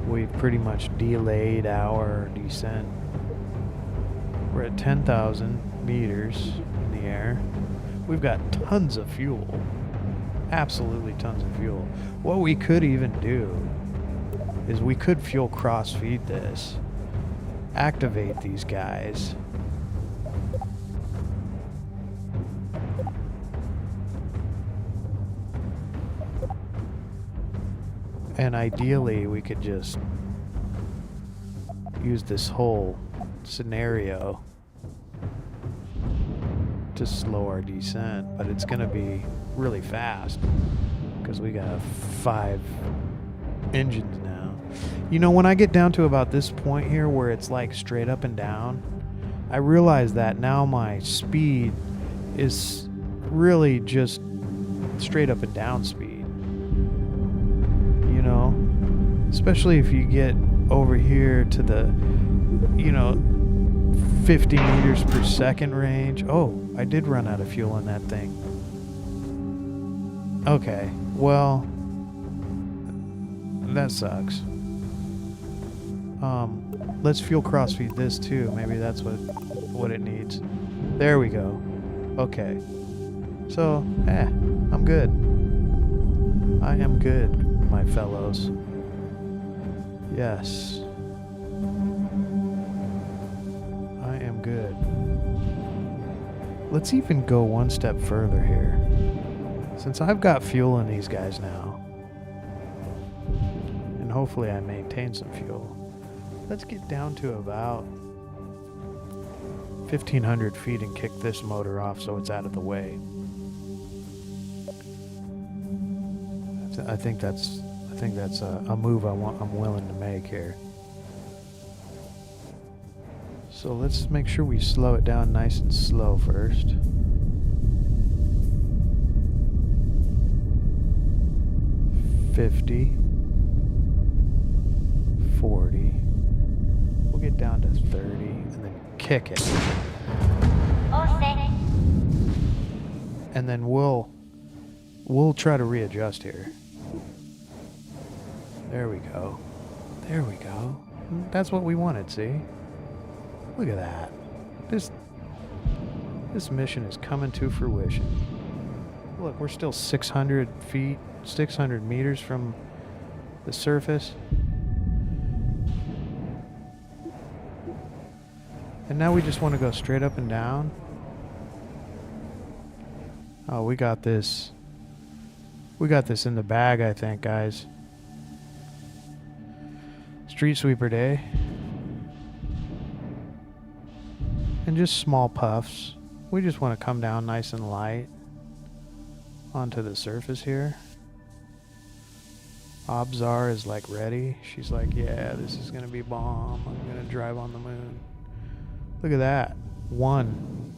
we've pretty much delayed our descent. We're at 10,000 meters in the air. We've got tons of fuel. Absolutely tons of fuel. What we could even do is we could fuel cross-feed this. Activate these guys. And ideally we could just use this whole scenario to slow our descent, but it's gonna be really fast because we got 5 engines now. You know, when I get down to about this point here where it's like straight up and down, I realize that now my speed is really just straight up and down speed. You know, especially if you get over here to the, 50 meters per second range. Oh, I did run out of fuel on that thing. Okay, well, that sucks. Let's fuel crossfeed this too. Maybe that's what it needs. There we go. Okay. So, I'm good. I am good, my fellows. Yes. I am good. Let's even go one step further here. Since I've got fuel in these guys now, and hopefully I maintain some fuel, let's get down to about 1,500 feet and kick this motor off so it's out of the way. I think that's a move I'm willing to make here. So let's make sure we slow it down nice and slow first. $50, $40. We'll get down to 30 and then kick it. And then we'll try to readjust here. There we go. There we go. That's what we wanted, see? Look at that. This mission is coming to fruition. Look, we're still 600 feet, 600 meters from the surface. And now we just want to go straight up and down. Oh, we got this. We got this in the bag, I think, guys. Street sweeper day. And just small puffs. We just want to come down nice and light onto the surface here. Obzar is like ready. She's like, yeah, this is going to be bomb. I'm going to drive on the moon. Look at that. 1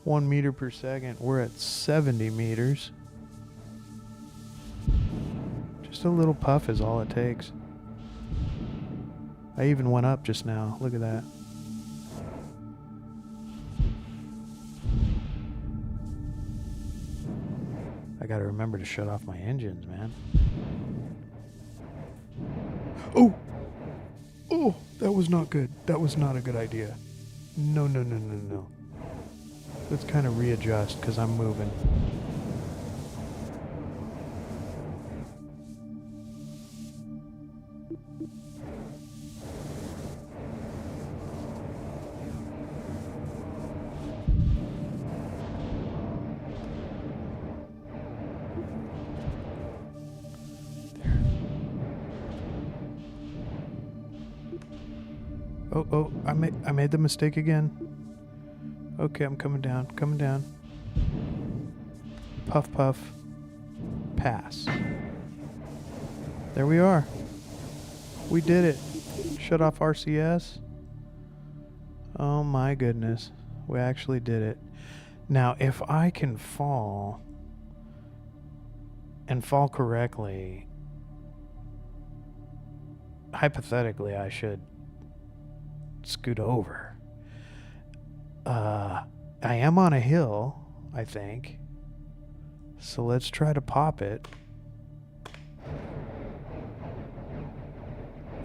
meter per second. We're at 70 meters. Just a little puff is all it takes. I even went up just now. Look at that. I gotta remember to shut off my engines, man. Oh! Oh, that was not good. That was not a good idea. No. Let's kind of readjust because I'm moving. Oh, I made the mistake again. Okay, I'm coming down. Puff, puff. Pass. There we are. We did it. Shut off RCS. Oh my goodness. We actually did it. Now, if I can fall and fall correctly, hypothetically, I should scoot over. I am on a hill, I think. So let's try to pop it.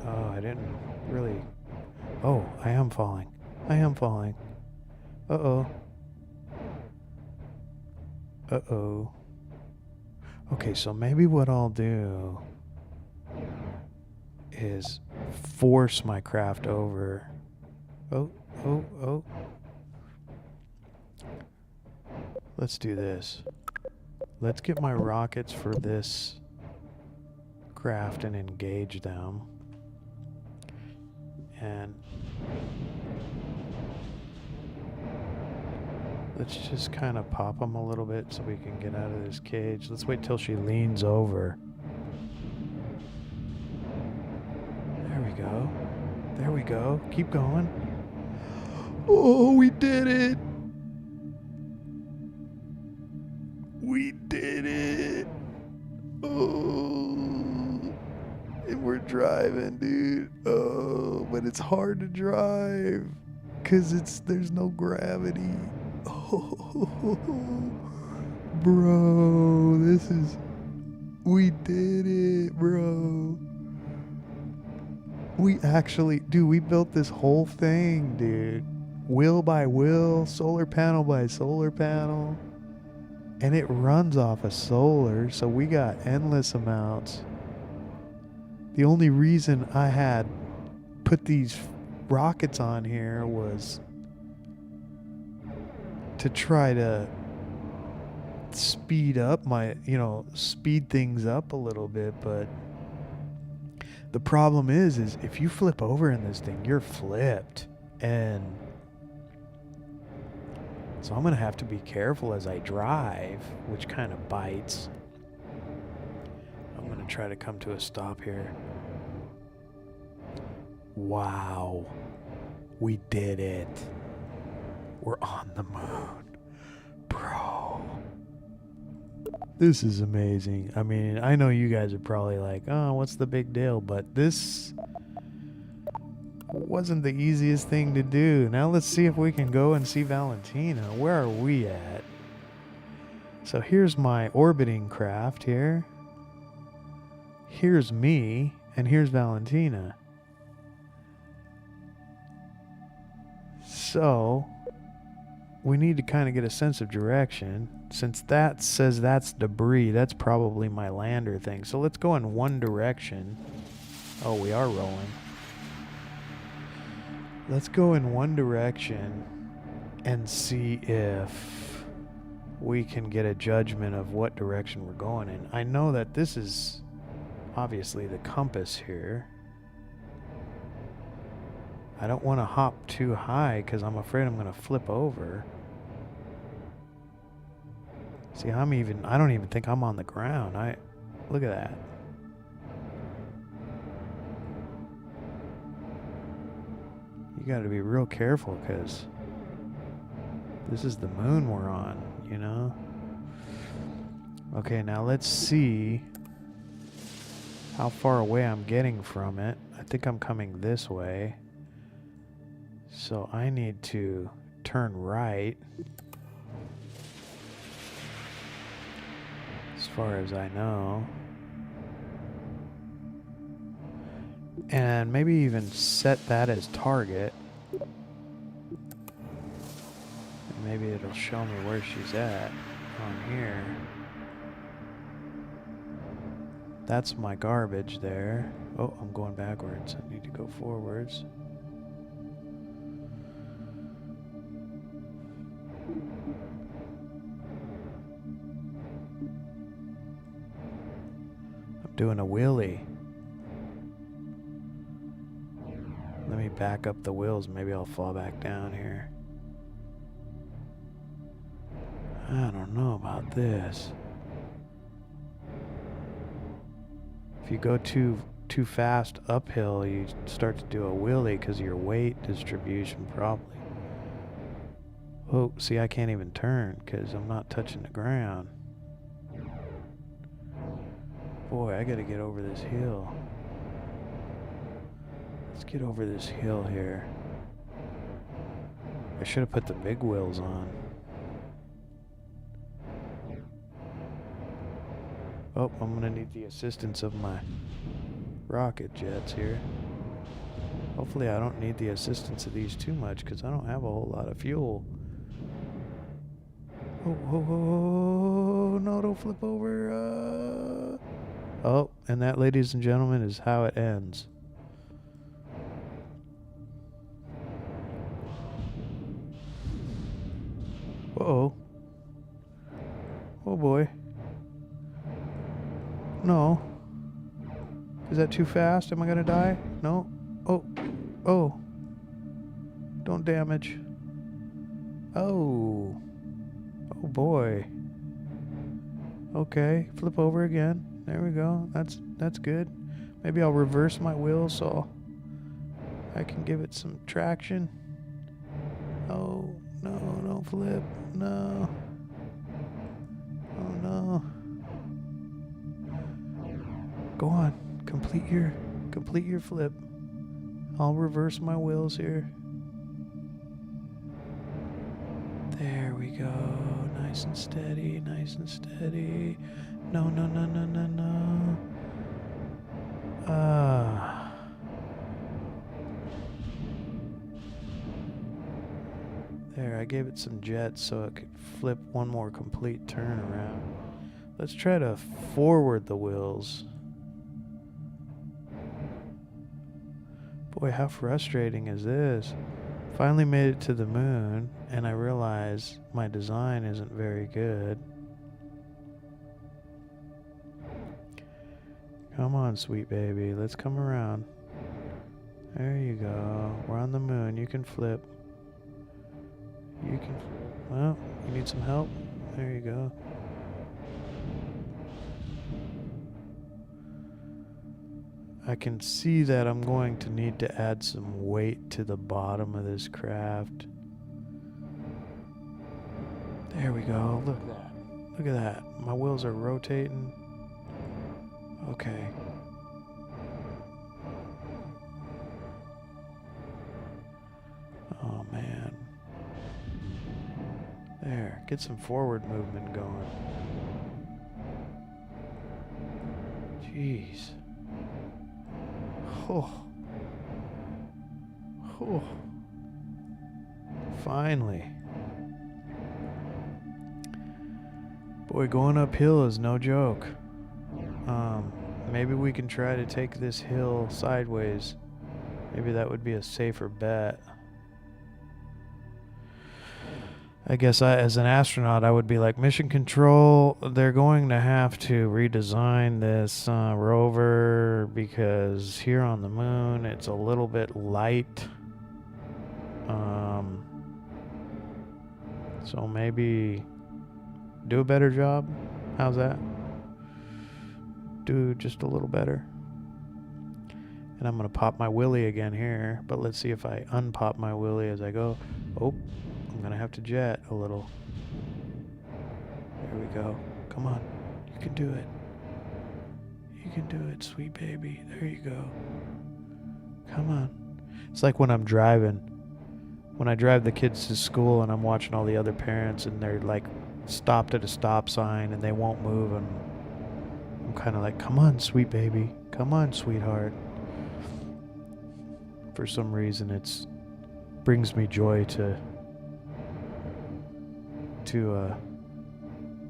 Oh, I didn't really... Oh, I am falling. Uh-oh. Okay, so maybe what I'll do is force my craft over. Oh. Let's do this. Let's get my rockets for this craft and engage them. And let's just kind of pop them a little bit so we can get out of this cage. Let's wait till she leans over. There we go. Keep going. Oh, we did it. We did did it. Oh, and we're driving, dude. Oh, but it's hard to drive because there's no gravity. Oh, bro, we did it, bro. We actually, dude, we built this whole thing, dude. Wheel by wheel, solar panel by solar panel. And it runs off of solar, so we got endless amounts. The only reason I had put these rockets on here was to try to speed up speed things up a little bit, but the problem is if you flip over in this thing, you're flipped. And so I'm going to have to be careful as I drive, which kind of bites. I'm going to try to come to a stop here. Wow. We did it. We're on the moon. Bro. This is amazing. I mean, I know you guys are probably like, oh, what's the big deal? But this wasn't the easiest thing to do. Now let's see if we can go and see Valentina. Where are we at? So here's my orbiting craft here. Here's me, and here's Valentina. So we need to kind of get a sense of direction. Since that says that's debris, that's probably my lander thing. So let's go in one direction. Oh, we are rolling. Let's go in one direction and see if we can get a judgment of what direction we're going in. I know that this is obviously the compass here. I don't want to hop too high because I'm afraid I'm going to flip over. See, I don't even think I'm on the ground. Look at that. You got to be real careful because this is the moon we're on, you know? Okay, now let's see how far away I'm getting from it. I think I'm coming this way. So I need to turn right. As far as I know. And maybe even set that as target. And maybe it'll show me where she's at on here. That's my garbage there. Oh, I'm going backwards. I need to go forwards. I'm doing a wheelie. Let me back up the wheels. Maybe I'll fall back down here. I don't know about this. If you go too fast uphill, you start to do a wheelie because of your weight distribution probably. Oh, see, I can't even turn because I'm not touching the ground. Boy, I gotta get over this hill. Let's get over this hill here. I should have put the big wheels on. Oh, I'm gonna need the assistance of my rocket jets here. Hopefully I don't need the assistance of these too much because I don't have a whole lot of fuel. Oh, no, don't flip over. Oh, and that, ladies and gentlemen, is how it ends. Uh-oh. Oh boy. No. Is that too fast? Am I gonna die? No. Oh. Don't damage. Oh. Oh boy. Okay, flip over again. There we go. That's good. Maybe I'll reverse my wheels so I can give it some traction. Oh, no, don't flip. No. Oh no. Go on. Complete your flip. I'll reverse my wheels here. There we go. Nice and steady, nice and steady. No, no, no, no, no, no. There, I gave it some jets so it could flip one more complete turn around. Let's try to forward the wheels. Boy, how frustrating is this? Finally made it to the moon, and I realize my design isn't very good. Come on, sweet baby, let's come around. There you go. We're on the moon. You can flip. You can... Well, you need some help? There you go. I can see that I'm going to need to add some weight to the bottom of this craft. There we go. Look at that. Look at that. My wheels are rotating. Okay. Oh, man. There. Get some forward movement going. Jeez. Oh. Oh. Finally. Boy, going uphill is no joke. Maybe we can try to take this hill sideways. Maybe that would be a safer bet. I guess as an astronaut, I would be like, Mission Control, they're going to have to redesign this rover because here on the moon, it's a little bit light. So maybe do a better job. How's that? Do just a little better. And I'm going to pop my willy again here, but let's see if I unpop my willy as I go. Oh. I'm gonna have to jet a little. There we go. Come on. You can do it. You can do it, sweet baby. There you go. Come on. It's like when I'm driving. When I drive the kids to school and I'm watching all the other parents and they're like stopped at a stop sign and they won't move, and I'm kind of like, come on, sweet baby. Come on, sweetheart. For some reason, it's brings me joy to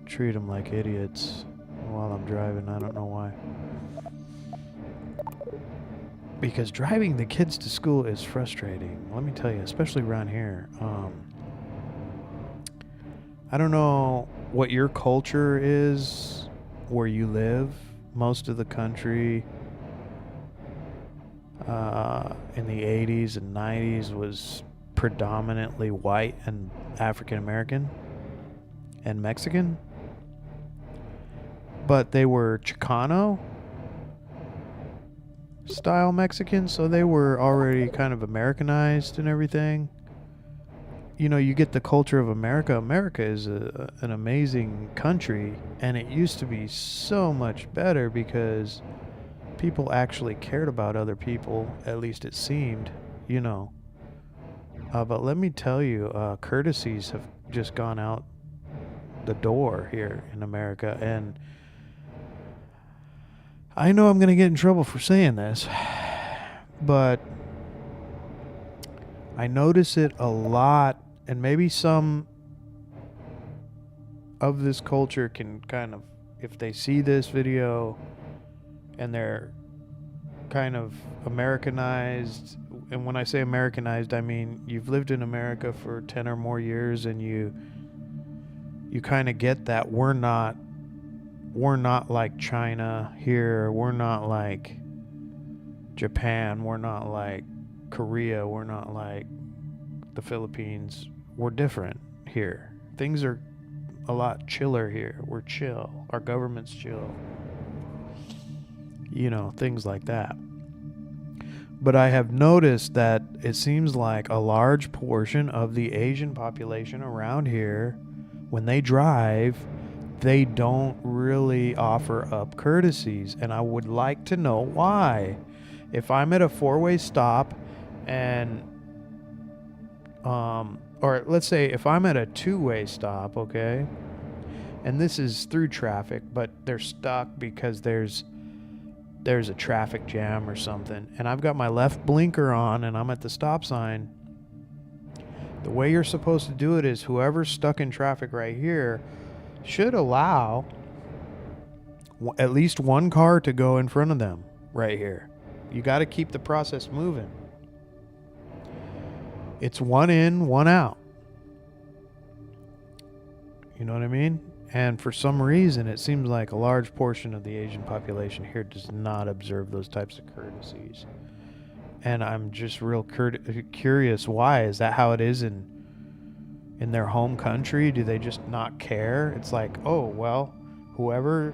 treat them like idiots while I'm driving. I don't know why. Because driving the kids to school is frustrating. Let me tell you, especially around here. I don't know what your culture is where you live. Most of the country in the 80s and 90s was predominantly white and African American and Mexican, but they were Chicano style Mexican, so they were already kind of Americanized and everything. You know, you get the culture of America. America is an amazing country, and it used to be so much better because people actually cared about other people, at least it seemed, you know. But let me tell you, courtesies have just gone out the door here in America, and I know I'm going to get in trouble for saying this, but I notice it a lot, and maybe some of this culture can kind of, if they see this video and they're kind of Americanized, and when I say Americanized, I mean you've lived in America for 10 or more years and you kind of get that we're not like China here, we're not like Japan, we're not like Korea, we're not like the Philippines. We're different here. Things are a lot chiller here. We're chill. Our government's chill. You know, things like that. But I have noticed that it seems like a large portion of the Asian population around here, when they drive, they don't really offer up courtesies, and I would like to know why. If I'm at a four-way stop and or let's say if I'm at a two-way stop, okay, and this is through traffic, but they're stuck because there's a traffic jam or something, and I've got my left blinker on and I'm at the stop sign, the way you're supposed to do it is whoever's stuck in traffic right here should allow at least one car to go in front of them right here. You got to keep the process moving. It's one in, one out. You know what I mean? And for some reason, it seems like a large portion of the Asian population here does not observe those types of courtesies. And I'm just real curious why. Is that how it is in their home country? Do they just not care? It's like, oh, well, whoever,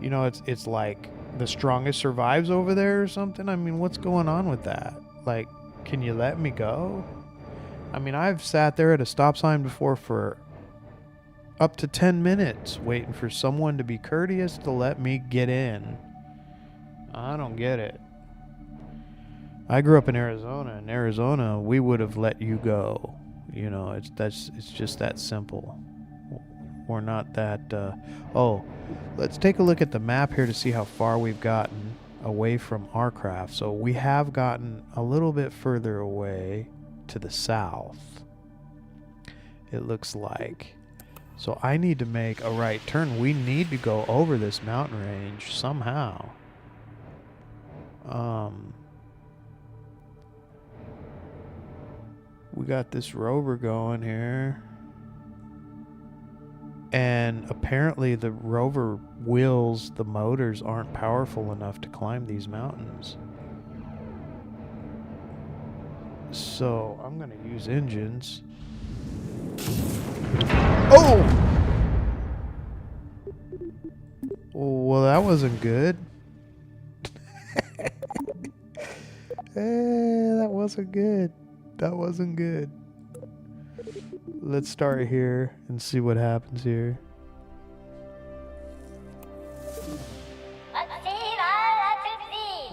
you know, it's like the strongest survives over there or something. I mean, what's going on with that? Like, can you let me go? I mean, I've sat there at a stop sign before for up to 10 minutes waiting for someone to be courteous to let me get in. I don't get it. I grew up in Arizona. In Arizona, we would have let you go. You know, it's just that simple. We're not that. Oh, let's take a look at the map here to see how far we've gotten away from our craft. So we have gotten a little bit further away to the south, it looks like. So I need to make a right turn. We need to go over this mountain range somehow. We got this rover going here. And apparently the rover wheels, the motors aren't powerful enough to climb these mountains. So I'm going to use engines. Oh! Well, that wasn't good. That wasn't good. That wasn't good. Let's start here and see what happens here.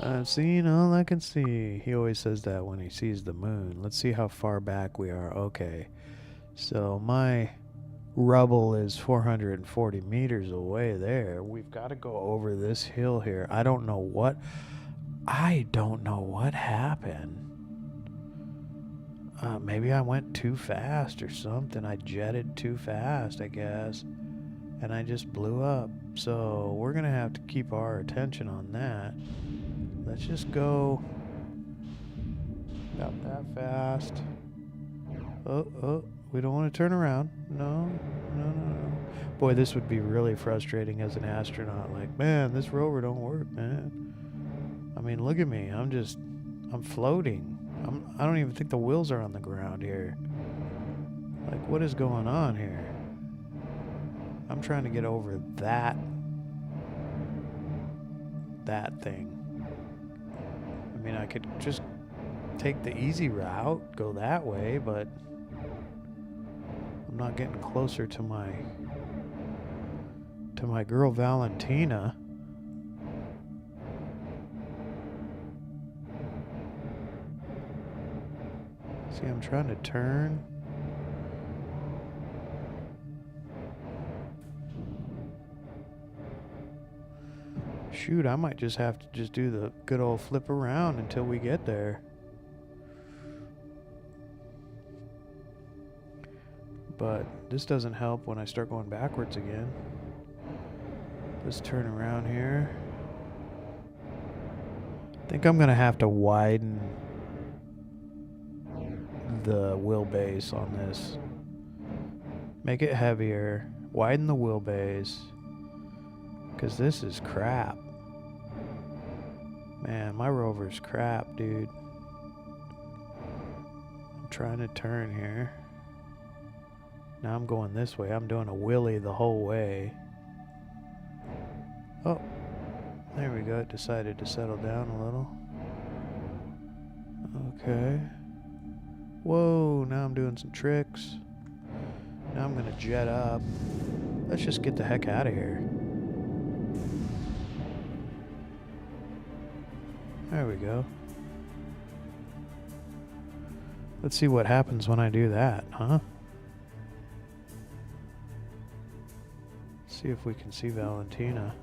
I've seen all I can see. He always says that when he sees the moon. Let's see how far back we are. Okay. So my rubble is 440 meters away there. We've got to go over this hill here. I don't know what happened. Maybe I went too fast or something. I jetted too fast, I guess. And I just blew up. So we're going to have to keep our attention on that. Let's just go about that fast. Oh, we don't want to turn around. No. Boy, this would be really frustrating as an astronaut. Like, man, this rover don't work, man. I mean, look at me. I'm floating. I don't even think the wheels are on the ground here. Like, what is going on here? I'm trying to get over that thing. I mean, I could just take the easy route, go that way, but I'm not getting closer to my girl Valentina. See, I'm trying to turn. Shoot, I might just have to just do the good old flip around until we get there. But this doesn't help when I start going backwards again. Let's turn around here. I think I'm going to have to widen the wheelbase on this. Make it heavier. Widen the wheelbase. Because this is crap. Man, my rover's crap, dude. I'm trying to turn here. Now I'm going this way. I'm doing a wheelie the whole way. Oh, there we go. It decided to settle down a little. Okay. Whoa, now I'm doing some tricks. Now I'm going to jet up. Let's just get the heck out of here. There we go. Let's see what happens when I do that, huh? See if we can see Valentina.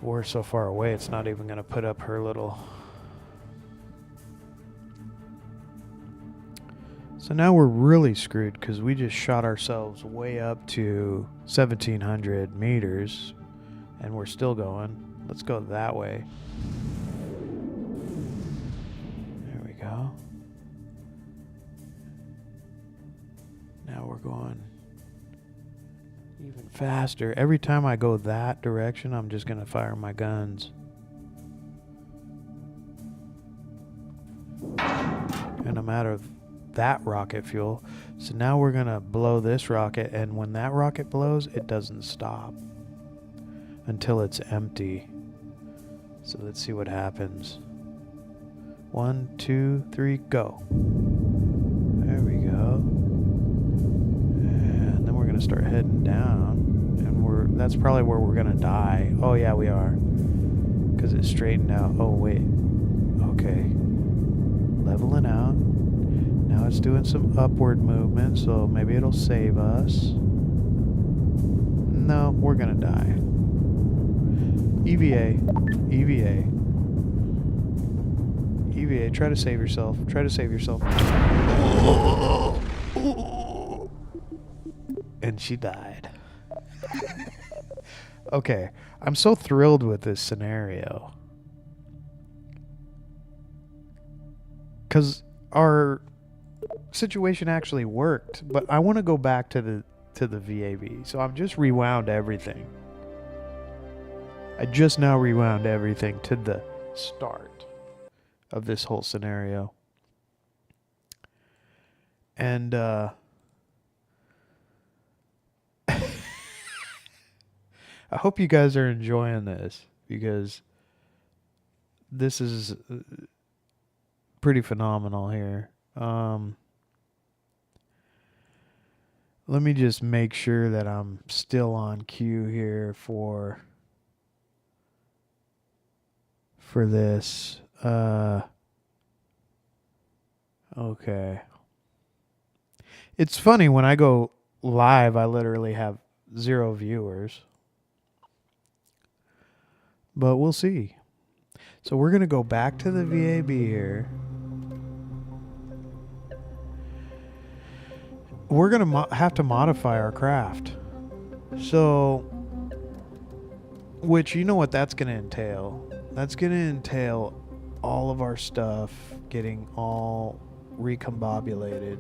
We're so far away, it's not even going to put up her little... So now we're really screwed because we just shot ourselves way up to 1,700 meters and we're still going. Let's go that way. There we go. Now we're going even faster. Every time I go that direction, I'm just going to fire my guns. And I'm out of that rocket fuel. So now we're going to blow this rocket, and when that rocket blows, it doesn't stop until it's empty. So let's see what happens. 1, 2, 3, go. There we go. And then we're going to start heading down, and that's probably where we're going to die. Oh yeah, we are. Because it's straightened out. Oh wait. Okay. Leveling out. Now it's doing some upward movement, so maybe it'll save us. No, we're gonna die. EVA. EVA. EVA, try to save yourself. Try to save yourself. And she died. Okay, I'm so thrilled with this scenario. Because our situation actually worked, but I want to go back to the VAB. So I've just rewound everything. I just now rewound everything to the start of this whole scenario. And I hope you guys are enjoying this, because this is pretty phenomenal here. Let me just make sure that I'm still on cue here for this. Okay. It's funny, when I go live, I literally have 0 viewers. But we'll see. So we're going to go back to the VAB here. We're going to have to modify our craft. So, which, you know what that's going to entail? That's going to entail all of our stuff getting all recombobulated.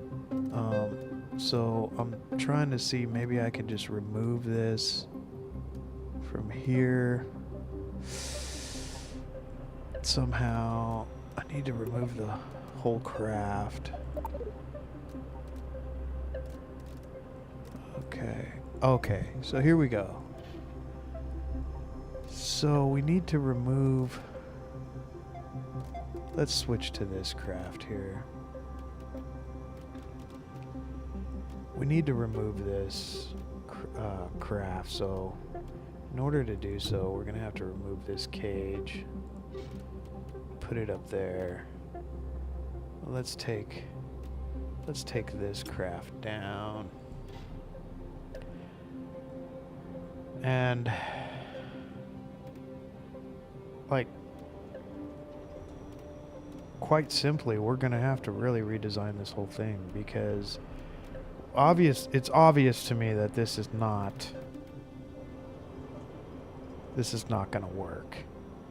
So I'm trying to see, maybe I can just remove this from here. Somehow, I need to remove the whole craft. Okay, so here we go. So we need to remove... Let's switch to this craft here. We need to remove this craft, so in order to do so, we're going to have to remove this cage. Put it up there. Let's take this craft down. And like, quite simply, we're going to have to really redesign this whole thing, because it's obvious to me that this is not going to work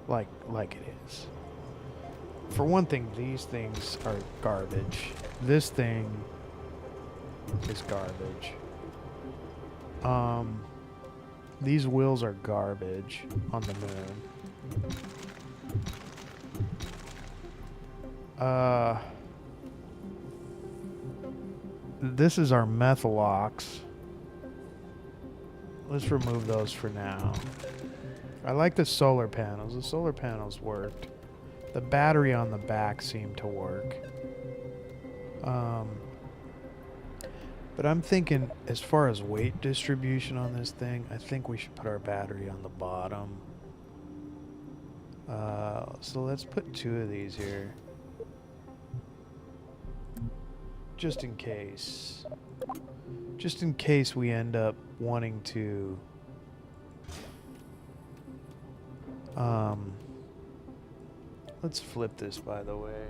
like it is. For one thing, these things are garbage. This thing is garbage. These wheels are garbage on the moon. This is our methalox. Let's remove those for now. I like the solar panels. The solar panels worked. The battery on the back seemed to work. But I'm thinking, as far as weight distribution on this thing, I think we should put our battery on the bottom. So let's put 2 of these here. Just in case. Just in case we end up wanting to... let's flip this, by the way.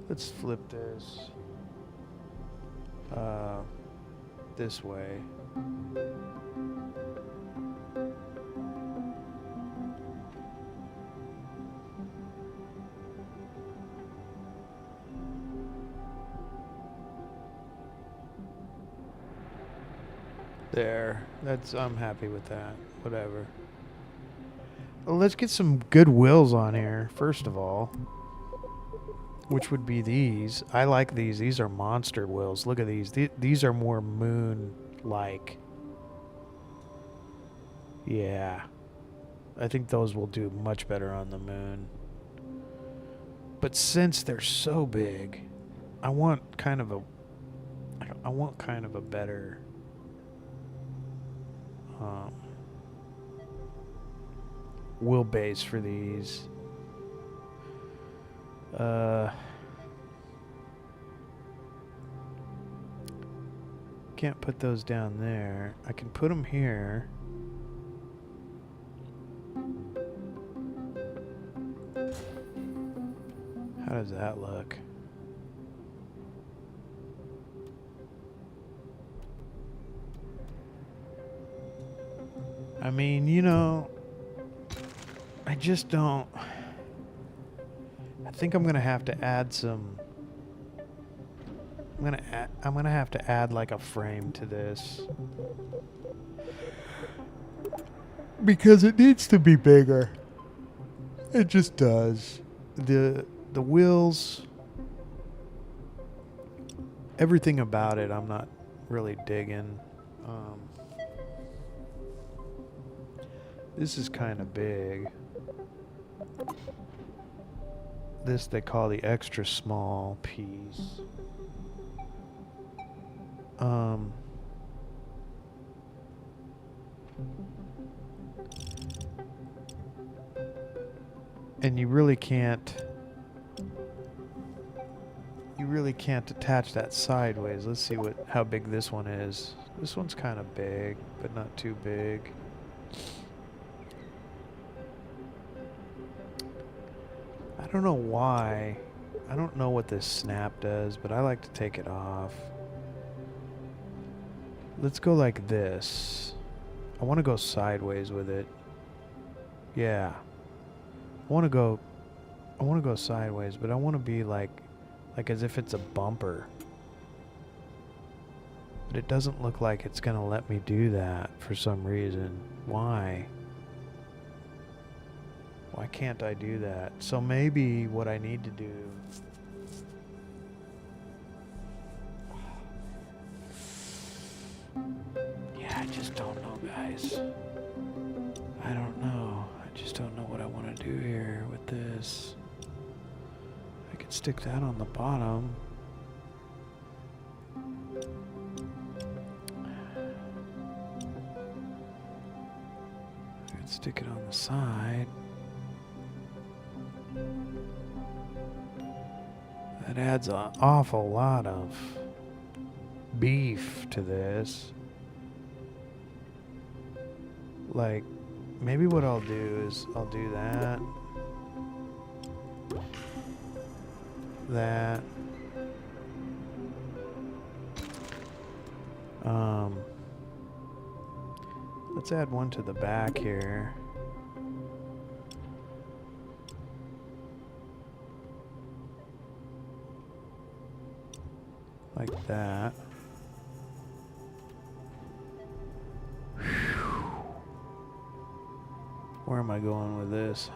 Let's flip this this way. There. I'm happy with that. Whatever. Well, let's get some good wheels on here, first of all. Which would be these. I like these. These are monster wheels. Look at these. These are more moon-like. Yeah. I think those will do much better on the moon. But since they're so big, I want kind of a better wheelbase for these. Can't put those down there. I can put them here. How does that look? I mean, you know, I just don't... I think I'm gonna have to add some... I'm gonna have to add like a frame to this. Because it needs to be bigger. It just does. The wheels... Everything about it I'm not really digging. This is kind of big. This they call the extra small piece. And you really can't attach that sideways. Let's see how big this one is. This one's kind of big, but not too big. I don't know why. I don't know what this snap does, but I like to take it off. Let's go like this. I want to go sideways with it. Yeah. I want to go sideways, but I want to be like as if it's a bumper. But it doesn't look like it's going to let me do that for some reason. Why? Why can't I do that? So maybe what I need to do... Yeah, I just don't know, guys. I don't know. I just don't know what I want to do here with this. I could stick that on the bottom. I could stick it on the side. That adds an awful lot of beef to this. Like, maybe what I'll do is I'll do that. That. Let's add one to the back here. Like that. Where am I going with this?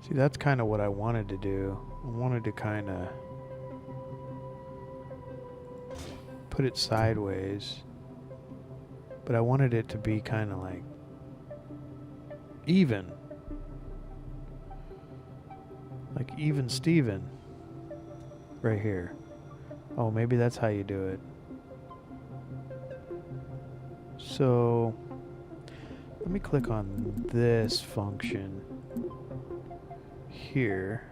See, that's kind of what I wanted to do. I wanted to kind of put it sideways, but I wanted it to be kind of like even. Like even Steven. Right here. Oh, maybe that's how you do it. So, let me click on this function here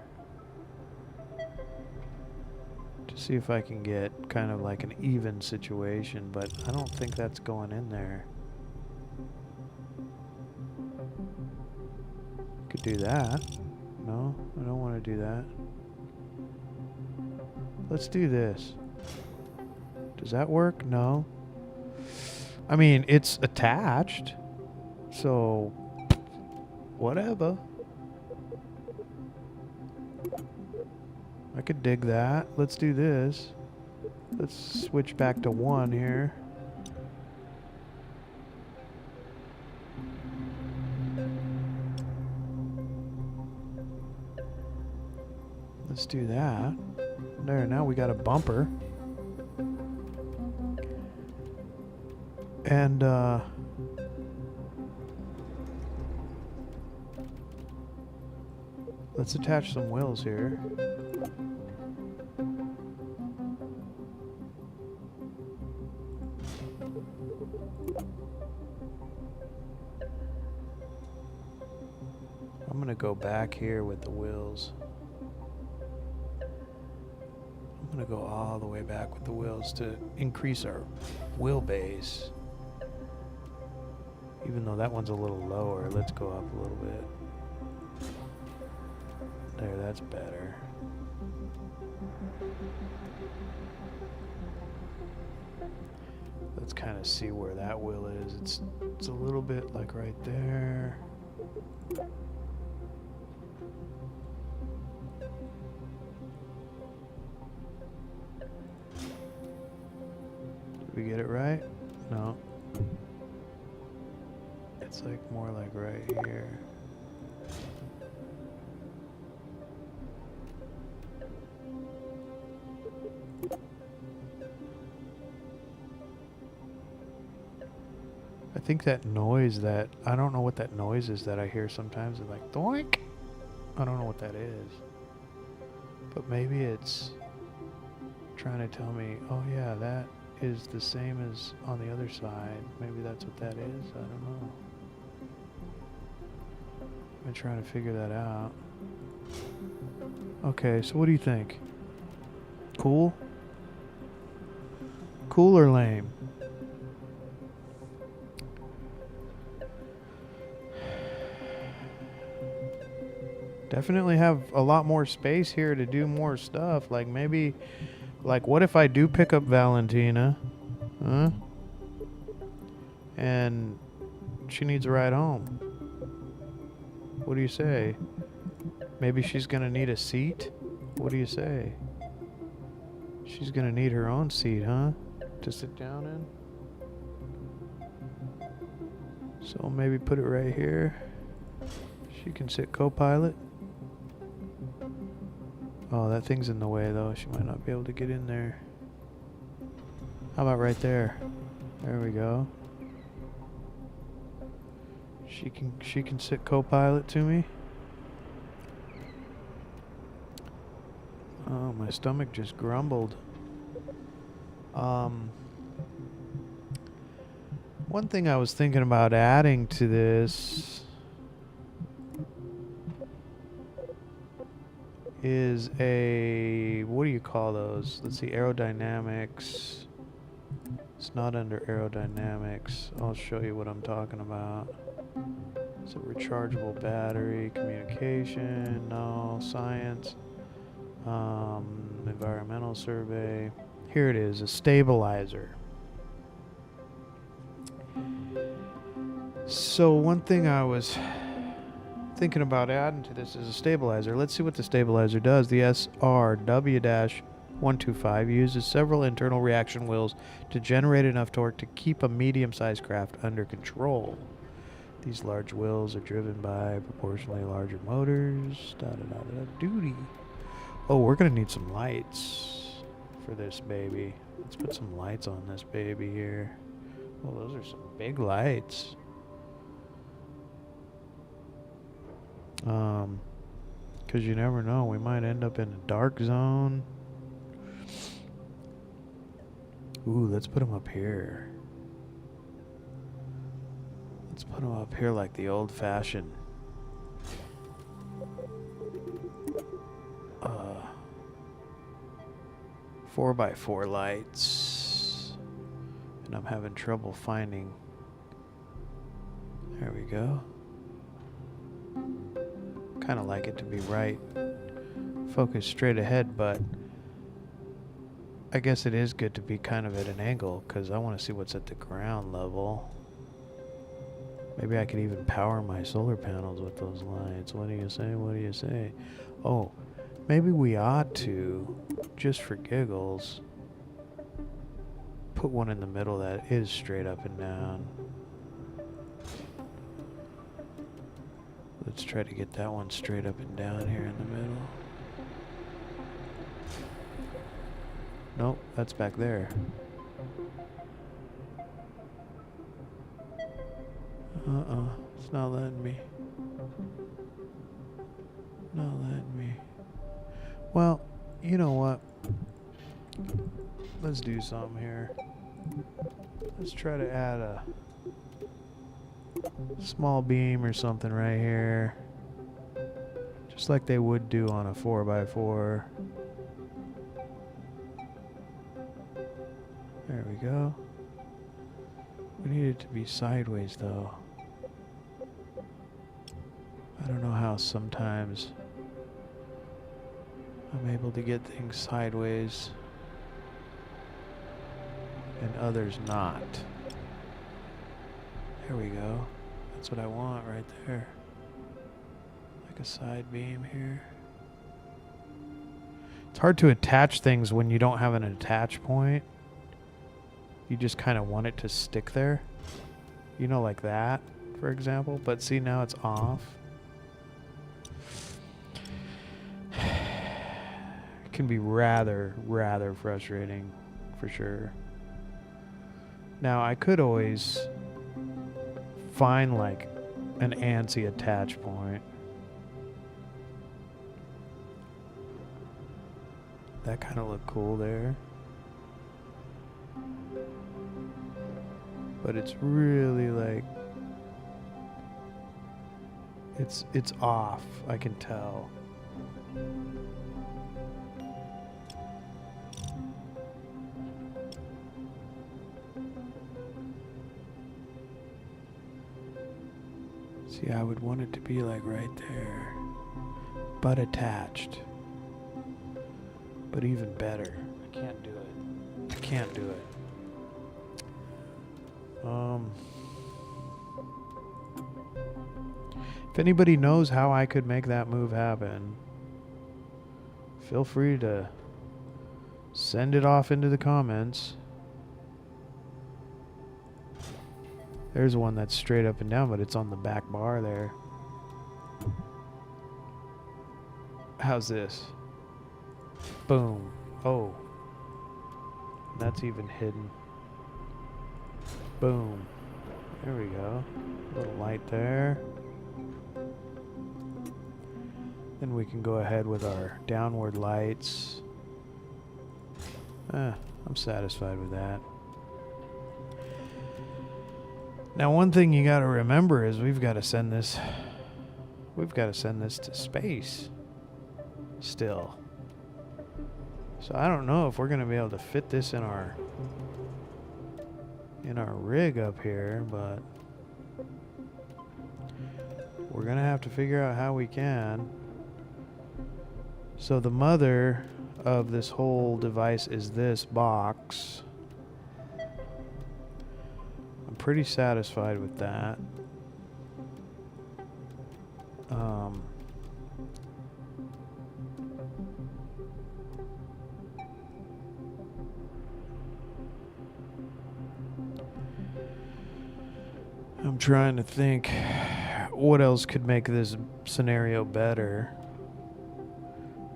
to see if I can get kind of like an even situation, but I don't think that's going in there. Could do that. No, I don't want to do that. Let's do this. Does that work? No. I mean, it's attached, so whatever. I could dig that. Let's do this. Let's switch back to 1 here. Let's do that. There, now we got a bumper. And, let's attach some wheels here. I'm gonna go back here with the wheels. I'm gonna go all the way back with the wheels to increase our wheelbase. Even though that one's a little lower, let's go up a little bit. There, that's better. Let's kind of see where that wheel is. It's a little bit like right there. Did we get it right? No. It's like more like right here. I think that noise that, I don't know what that noise is that I hear sometimes. It's like, doink! I don't know what that is. But maybe it's trying to tell me, oh yeah, that is the same as on the other side. Maybe that's what that is. I don't know. I'm trying to figure that out. Okay, so what do you think? Cool? Cool or lame? Definitely have a lot more space here to do more stuff. Like maybe, like what if I do pick up Valentina? Huh? And she needs a ride home. What do you say? Maybe she's gonna need a seat? What do you say? She's gonna need her own seat, huh? To sit down in? So maybe put it right here. She can sit co-pilot. Oh, that thing's in the way though. She might not be able to get in there. How about right there? There we go. She can sit co-pilot to me. Oh, my stomach just grumbled. One thing I was thinking about adding to this is a, what do you call those? Let's see, aerodynamics. It's not under aerodynamics. I'll show you what I'm talking about. It's a rechargeable battery, communication, no, science, environmental survey. Here it is, a stabilizer. So one thing I was thinking about adding to this is a stabilizer. Let's see what the stabilizer does. The SRW-125 uses several internal reaction wheels to generate enough torque to keep a medium-sized craft under control. These large wheels are driven by proportionally larger motors. Da da da da duty. Oh, we're gonna need some lights for this baby. Let's put some lights on this baby here. Oh, those are some big lights. Because you never know, we might end up in a dark zone. Ooh, let's put them up here. Let's put them up here like the old-fashioned 4x4 lights. And I'm having trouble finding. There we go. Kind of like it to be right. Focus straight ahead, but I guess it is good to be kind of at an angle because I want to see what's at the ground level. Maybe I could even power my solar panels with those lights. What do you say? What do you say? Oh, maybe we ought to, just for giggles, put one in the middle that is straight up and down. Let's try to get that one straight up and down here in the middle. Nope, that's back there. It's not letting me. Not letting me. Well, you know what? Let's do something here. Let's try to add a small beam or something right here. Just like they would do on a 4x4. There we go. We need it to be sideways though. I don't know how sometimes I'm able to get things sideways and others not. There we go. That's what I want right there. Like a side beam here. It's hard to attach things when you don't have an attach point. You just kind of want it to stick there. You know, like that, for example. But see, now it's off. It can be rather frustrating, for sure. Now, I could always find like an ANSI attach point. That kind of looked cool there. But it's really like it's off, I can tell. See, I would want it to be like right there, but attached. But even better, I can't do it. I can't do it. If anybody knows how I could make that move happen, feel free to send it off into the comments. There's one that's straight up and down, but it's on the back bar there. How's this? Boom. Oh. That's even hidden. Boom. There we go. A little light there. Then we can go ahead with our downward lights. I'm satisfied with that. Now, one thing you got to remember is we've got to send this to space still. So I don't know if we're going to be able to fit this in our rig up here, but we're going to have to figure out how we can. So the mother of this whole device is this box. I'm pretty satisfied with that. I'm trying to think what else could make this scenario better.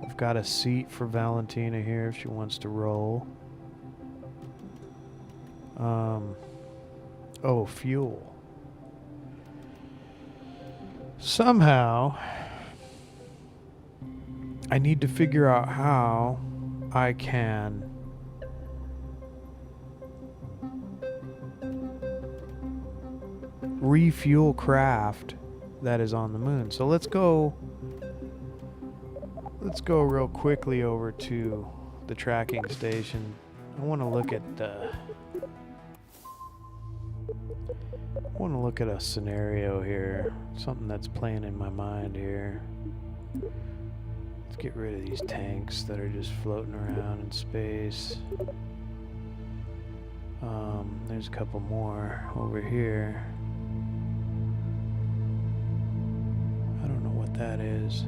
I've got a seat for Valentina here if she wants to roll. Oh, fuel. Somehow, I need to figure out how I can refuel craft that is on the moon. So let's go real quickly over to the tracking station. I want to look at a scenario here, something that's playing in my mind here. Let's get rid of these tanks that are just floating around in space. There's a couple more over here. I don't know what that is.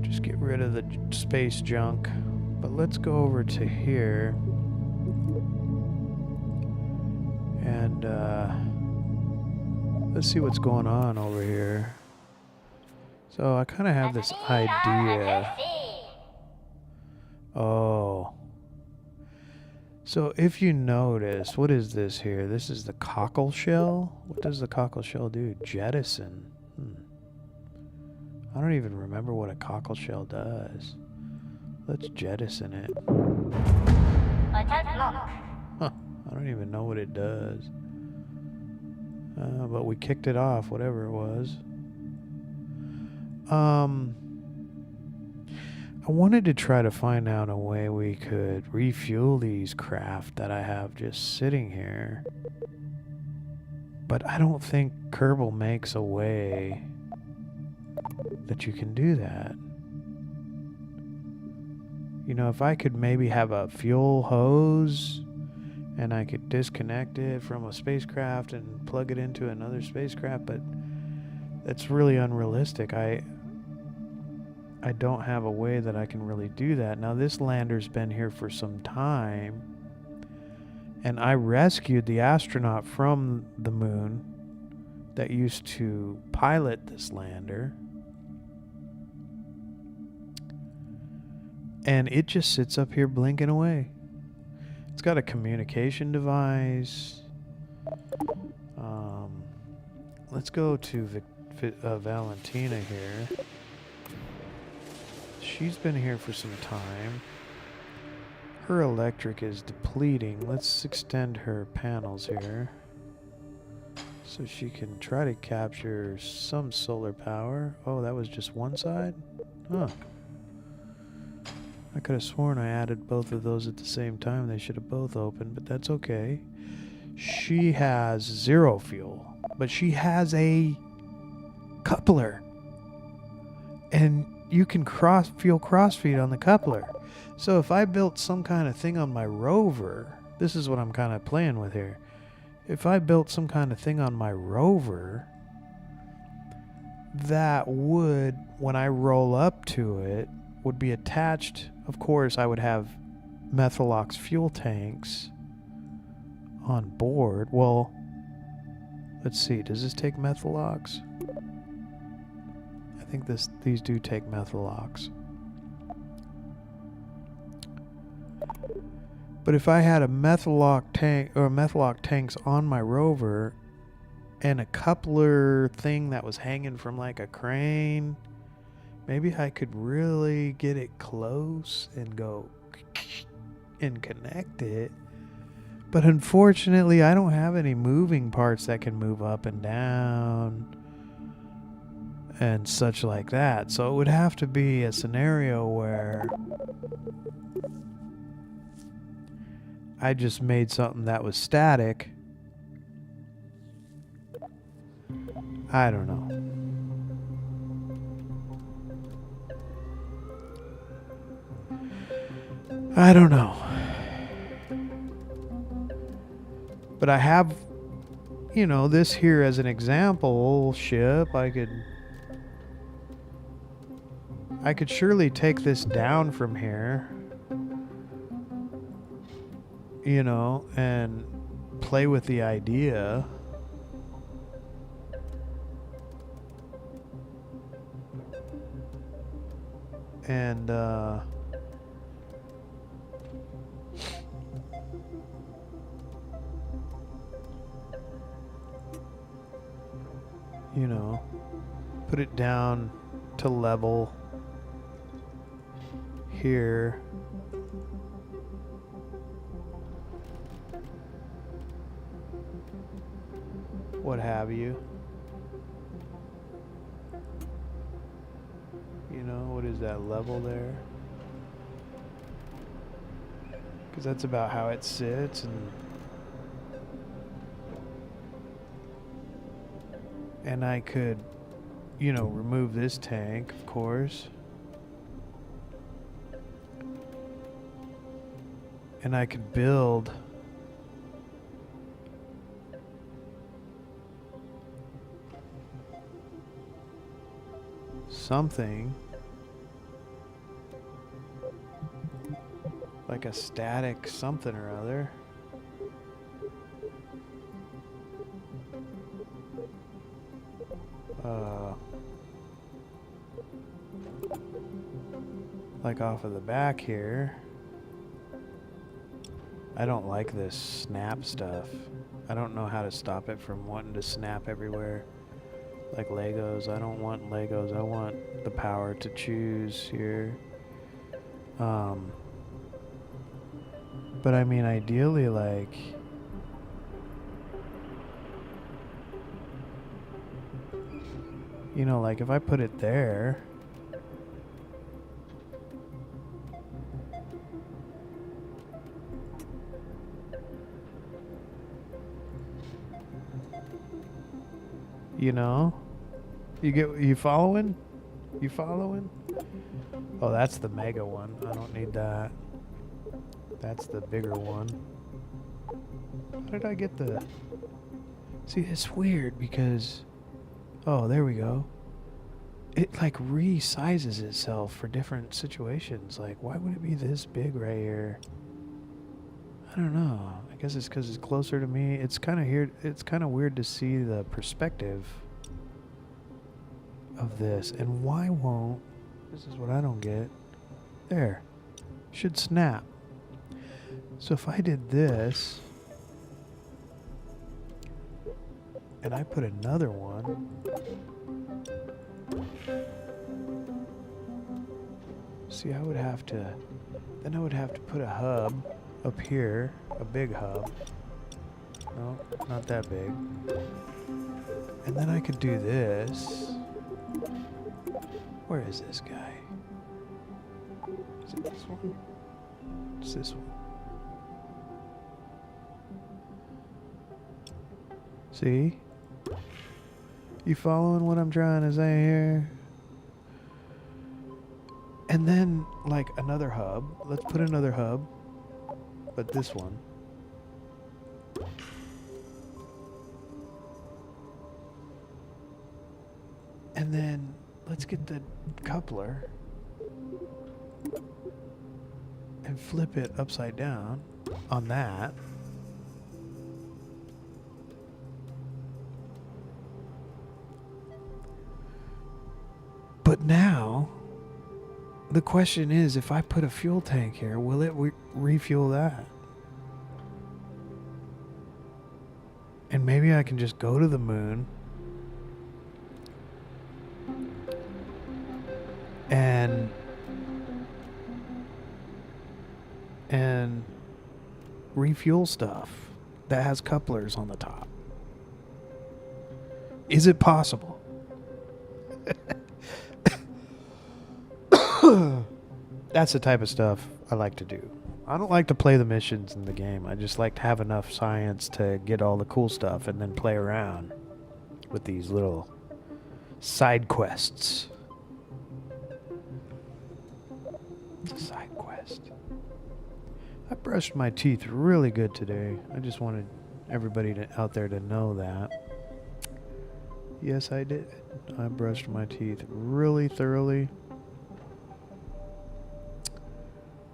Just get rid of the space junk. But let's go over to here. And let's see what's going on over here. So I kind of have this idea. Oh. So if you notice, what is this here? This is the cockle shell. What does the cockle shell do? Jettison. I don't even remember what a cockle shell does. Let's jettison it. Huh. I don't even know what it does. But we kicked it off, whatever it was. I wanted to try to find out a way we could refuel these craft that I have just sitting here. But I don't think Kerbal makes a way that you can do that. You know, if I could maybe have a fuel hose and I could disconnect it from a spacecraft and plug it into another spacecraft, but that's really unrealistic. I don't have a way that I can really do that. Now, this lander's been here for some time, and I rescued the astronaut from the moon that used to pilot this lander. And it just sits up here blinking away. It's got a communication device. Let's go to Valentina here. She's been here for some time. Her electric is depleting. Let's extend her panels here so she can try to capture some solar power. Oh, that was just one side? Huh. I could have sworn I added both of those at the same time. They should have both opened, but that's okay. She has 0 fuel, but she has a coupler. And you can crossfeed on the coupler. So if I built some kind of thing on my rover, this is what I'm kind of playing with here. If I built some kind of thing on my rover, that would, when I roll up to it, would be attached. Of course, I would have Methalox fuel tanks on board. Well, let's see. Does this take Methalox? I think these do take Methalox. But if I had a Methalox tank or Methalox tanks on my rover and a coupler thing that was hanging from like a crane, maybe I could really get it close and go and connect it. But unfortunately, I don't have any moving parts that can move up and down and such like that. So it would have to be a scenario where I just made something that was static. I don't know. I don't know. But I have you know, this here as an example ship, I could surely take this down from here, you know, and play with the idea. And you know, put it down to level here. What have you. You know, what is that level there? Because that's about how it sits. And I could, you know, remove this tank, of course. And I could build something like a static something or other. Like off of the back here. I don't like this snap stuff. I don't know how to stop it from wanting to snap everywhere. Like Legos. I don't want Legos. I want the power to choose here. But I mean, ideally, like, you know, like if I put it there, you know, you following? You following? Oh, that's the mega one. I don't need that. That's the bigger one. How did I get the... See, it's weird because... Oh, there we go. It like resizes itself for different situations. Like, why would it be this big right here? I don't know. I guess it's because it's closer to me. It's kind of here. It's kind of weird to see the perspective of this. And why won't... This is what I don't get. There. Should snap. So if I did this, and I put another one, see, I would have to, then I would have to put a hub up here, a big hub. No, not that big. And then I could do this. Where is this guy? Is it this one? It's this one. See? You following what I'm trying to say here? And then, like, another hub. Let's put another hub. But this one. And then, let's get the coupler. And flip it upside down on that. But now, the question is, if I put a fuel tank here, will it refuel that? And maybe I can just go to the moon and refuel stuff that has couplers on the top. Is it possible? That's the type of stuff I like to do. I don't like to play the missions in the game. I just like to have enough science to get all the cool stuff and then play around with these little side quests. It's a side quest. I brushed my teeth really good today. I just wanted everybody out there to know that. Yes, I did. I brushed my teeth really thoroughly.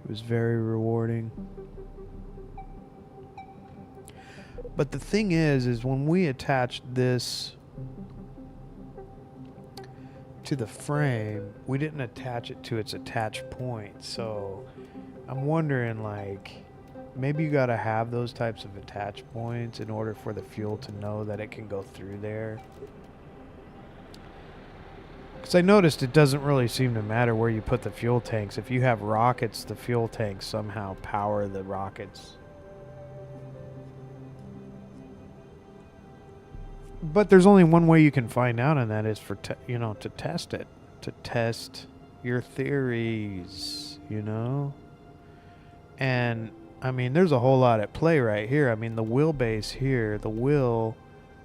It was very rewarding. But the thing is when we attached this to the frame, we didn't attach it to its attached point. So I'm wondering, like, maybe you gotta have those types of attach points in order for the fuel to know that it can go through there. Because I noticed it doesn't really seem to matter where you put the fuel tanks. If you have rockets, the fuel tanks somehow power the rockets. But there's only one way you can find out, and that is for to test it, to test your theories, And I mean, there's a whole lot at play right here. I mean, the wheelbase here, the wheel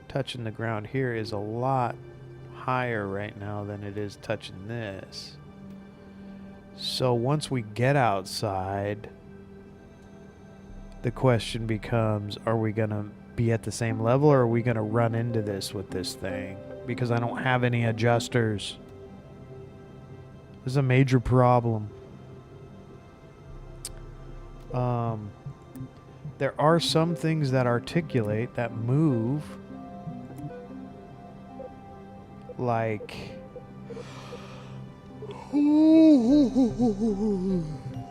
touching the ground here is a lot higher right now than it is touching this. So once we get outside, the question becomes, are we going to be at the same level, or are we going to run into this with this thing? Because I don't have any adjusters. This is a major problem. There are some things that articulate, that move, like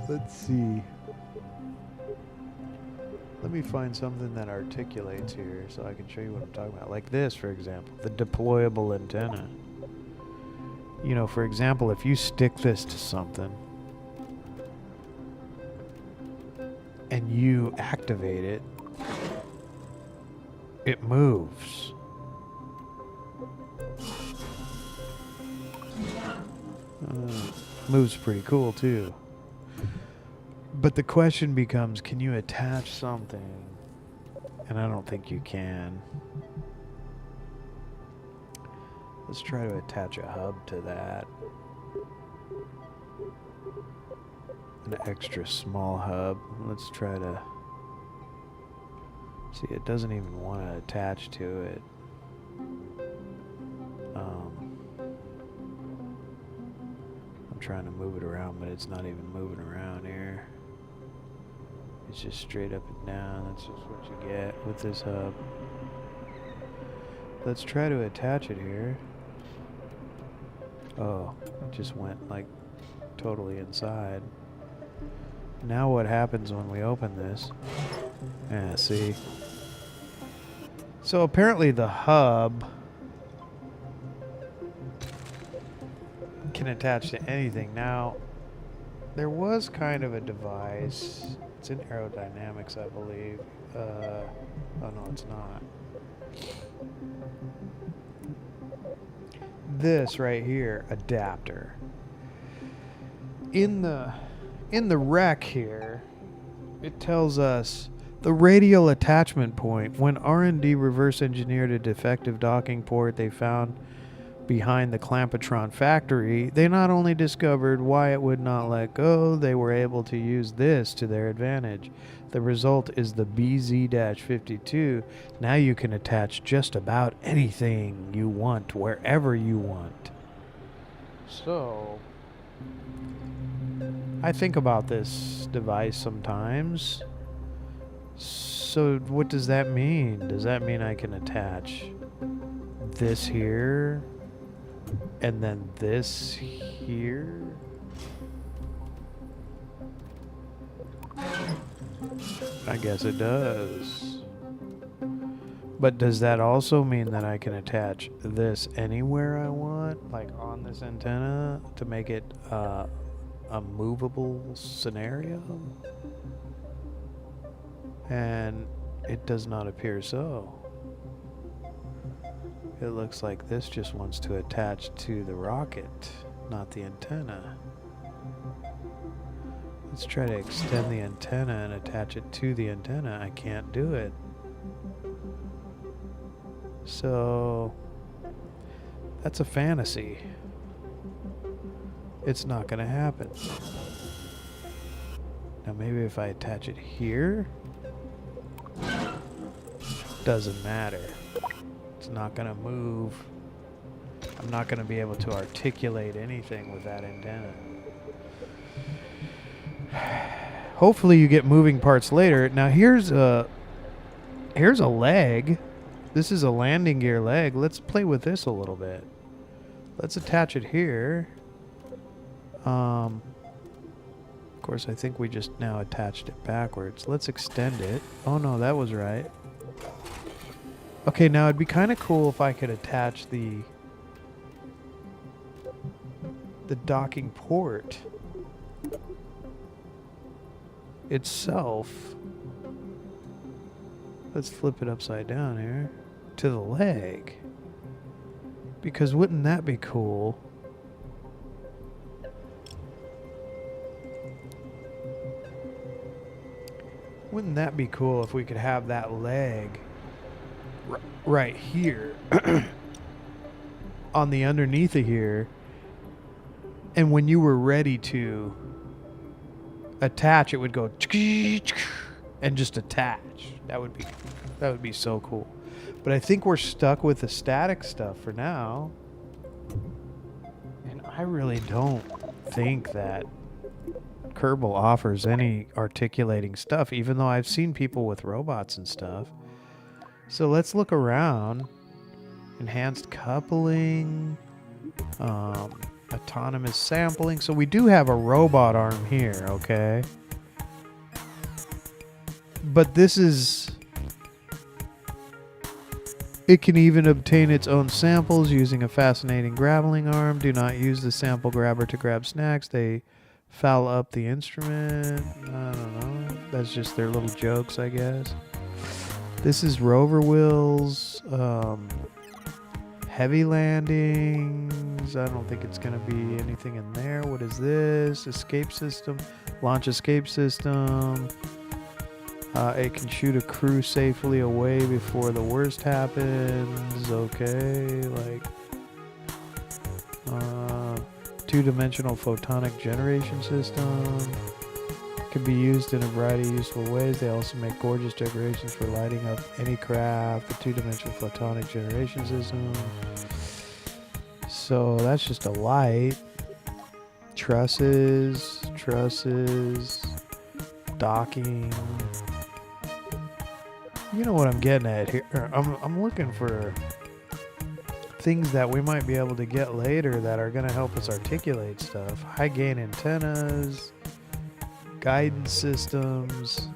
let's see. Let me find something that articulates here so I can show you what I'm talking about. Like this, for example, the deployable antenna. For example, if you stick this to something and you activate it, it moves. Moves pretty cool too. But the question becomes, can you attach something? And I don't think you can. Let's try to attach a hub to that. An extra small hub. Let's try to... See, it doesn't even want to attach to it. I'm trying to move it around, but it's not even moving around here. It's just straight up and down. That's just what you get with this hub. Let's try to attach it here. Oh, it just went like totally inside. Now what happens when we open this? Yeah, see? So apparently the hub can attach to anything. Now, there was kind of a device. It's in aerodynamics, I believe. Oh no, it's not. This right here, adapter. In the rec here, it tells us the radial attachment point. When R&D reverse engineered a defective docking port they found behind the Clampetron factory, they not only discovered why it would not let go, they were able to use this to their advantage. The result is the BZ-52. Now you can attach just about anything you want, wherever you want. So, I think about this device sometimes. So what does that mean? Does that mean I can attach this here and then this here? I guess it does. But does that also mean that I can attach this anywhere I want, like on this antenna, to make it a movable scenario? And it does not appear so. It looks like this just wants to attach to the rocket, not the antenna. Let's try to extend the antenna and attach it to the antenna. I can't do it. So, that's a fantasy. It's not going to happen. Now maybe if I attach it here. doesn't matter. It's not going to move. I'm not going to be able to articulate anything with that antenna. Hopefully you get moving parts later. Now here's a leg. This is a landing gear leg. Let's play with this a little bit. Let's attach it here. Of course, I think we just now attached it backwards. Let's extend it. Oh no, that was right. Okay, now it'd be kind of cool if I could attach the docking port itself. Let's flip it upside down here to the leg. Because wouldn't that be cool? Wouldn't that be cool if we could have that leg right here on the underneath of here, and when you were ready to attach, it would go and just attach. That would be so cool. But I think we're stuck with the static stuff for now. And I really don't think that Kerbal offers any articulating stuff, even though I've seen people with robots and stuff. So let's look around. Enhanced coupling, autonomous sampling. So we do have a robot arm here, okay? But this is... It can even obtain its own samples using a fascinating grabbling arm. Do not use the sample grabber to grab snacks. They foul up the instrument. I don't know. That's just their little jokes, I guess. This is rover wheels. Heavy landings. I don't think it's going to be anything in there. What is this? Escape system. Launch escape system. It can shoot a crew safely away before the worst happens. Okay, like two-dimensional photonic generation system. Can be used in a variety of useful ways. They also make gorgeous decorations for lighting up any craft. The two-dimensional photonic generation system. So that's just a light. Trusses, docking. You know what I'm getting at here. I'm looking for things that we might be able to get later that are going to help us articulate stuff. High gain antennas, guidance systems.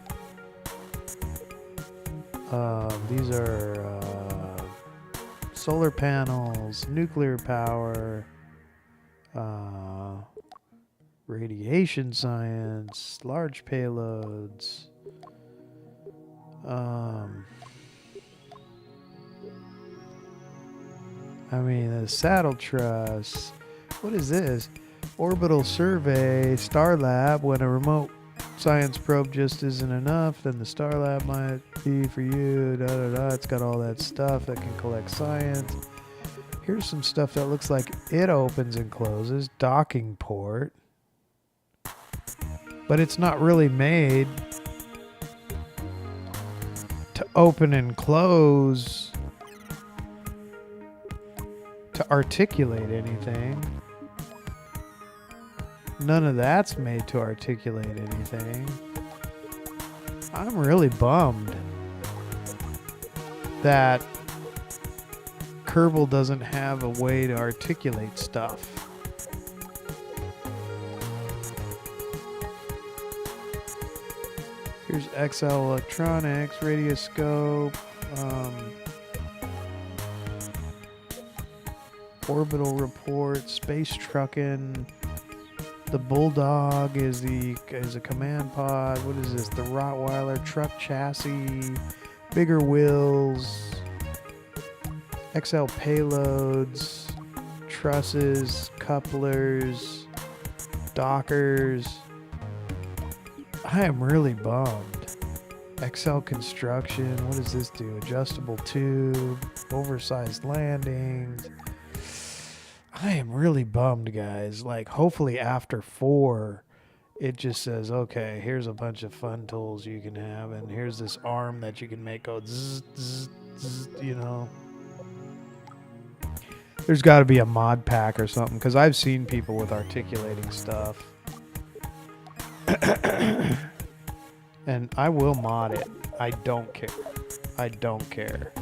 These are solar panels, nuclear power, radiation science, large payloads. I mean, the saddle truss. What is this? Orbital survey, Star Lab. When a remote science probe just isn't enough, then the Star Lab might be for you. Da da da. It's got all that stuff that can collect science. Here's some stuff that looks like it opens and closes. Docking port. But it's not really made to open and close to articulate anything. None of that's made to articulate anything. I'm really bummed that Kerbal doesn't have a way to articulate stuff. Here's XL Electronics, radioscope, orbital report, space trucking. The Bulldog is a command pod. What is this? The Rottweiler truck chassis, bigger wheels, XL payloads, trusses, couplers, dockers. I am really bummed. XL construction. What does this do? Adjustable tube, oversized landings. I am really bummed, guys. Like, hopefully after 4, it just says, okay, here's a bunch of fun tools you can have, and here's this arm that you can make go zzz, zzz, You know, there's got to be a mod pack or something, because I've seen people with articulating stuff. And I will mod it. I don't care. I don't care.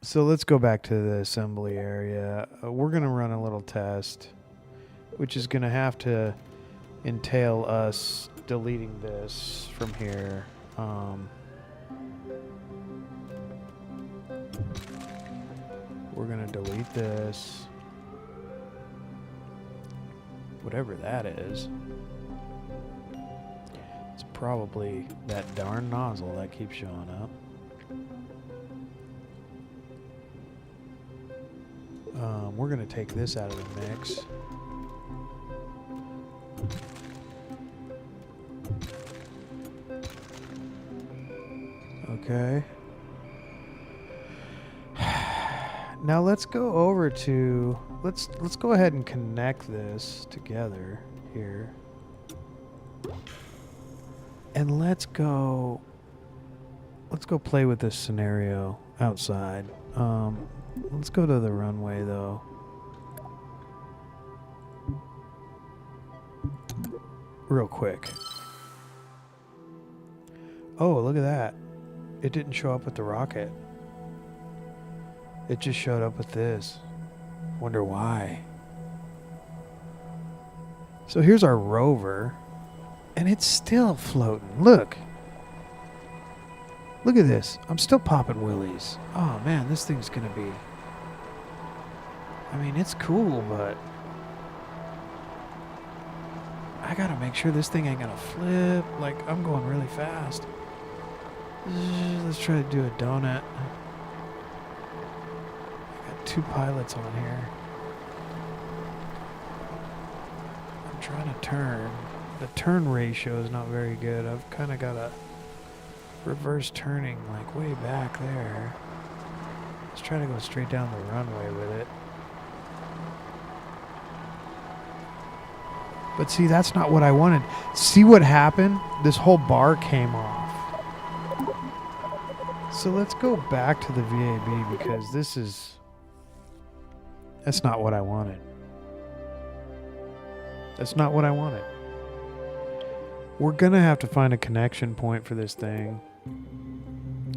So let's go back to the assembly area. We're going to run a little test, which is going to have to entail us deleting this from here. We're going to delete this. Whatever that is. It's probably that darn nozzle that keeps showing up. We're going to take this out of the mix. Okay. Now let's go over to let's go ahead and connect this together here. And let's go play with this scenario outside. Let's go to the runway though. Real quick. Oh, look at that. It didn't show up with the rocket. It just showed up with this. Wonder why. So here's our rover. And it's still floating. Look. Look at this. I'm still popping willies. Oh man, this thing's gonna be... I mean, it's cool, but... I gotta make sure this thing ain't gonna flip. Like, I'm going really fast. Let's try to do a donut. I got 2 pilots on here. I'm trying to turn. The turn ratio is not very good. I've kind of got a reverse turning like way back there. Let's try to go straight down the runway with it. But see, that's not what I wanted. See what happened? This whole bar came off. So let's go back to the VAB because that's not what I wanted. That's not what I wanted. We're going to have to find a connection point for this thing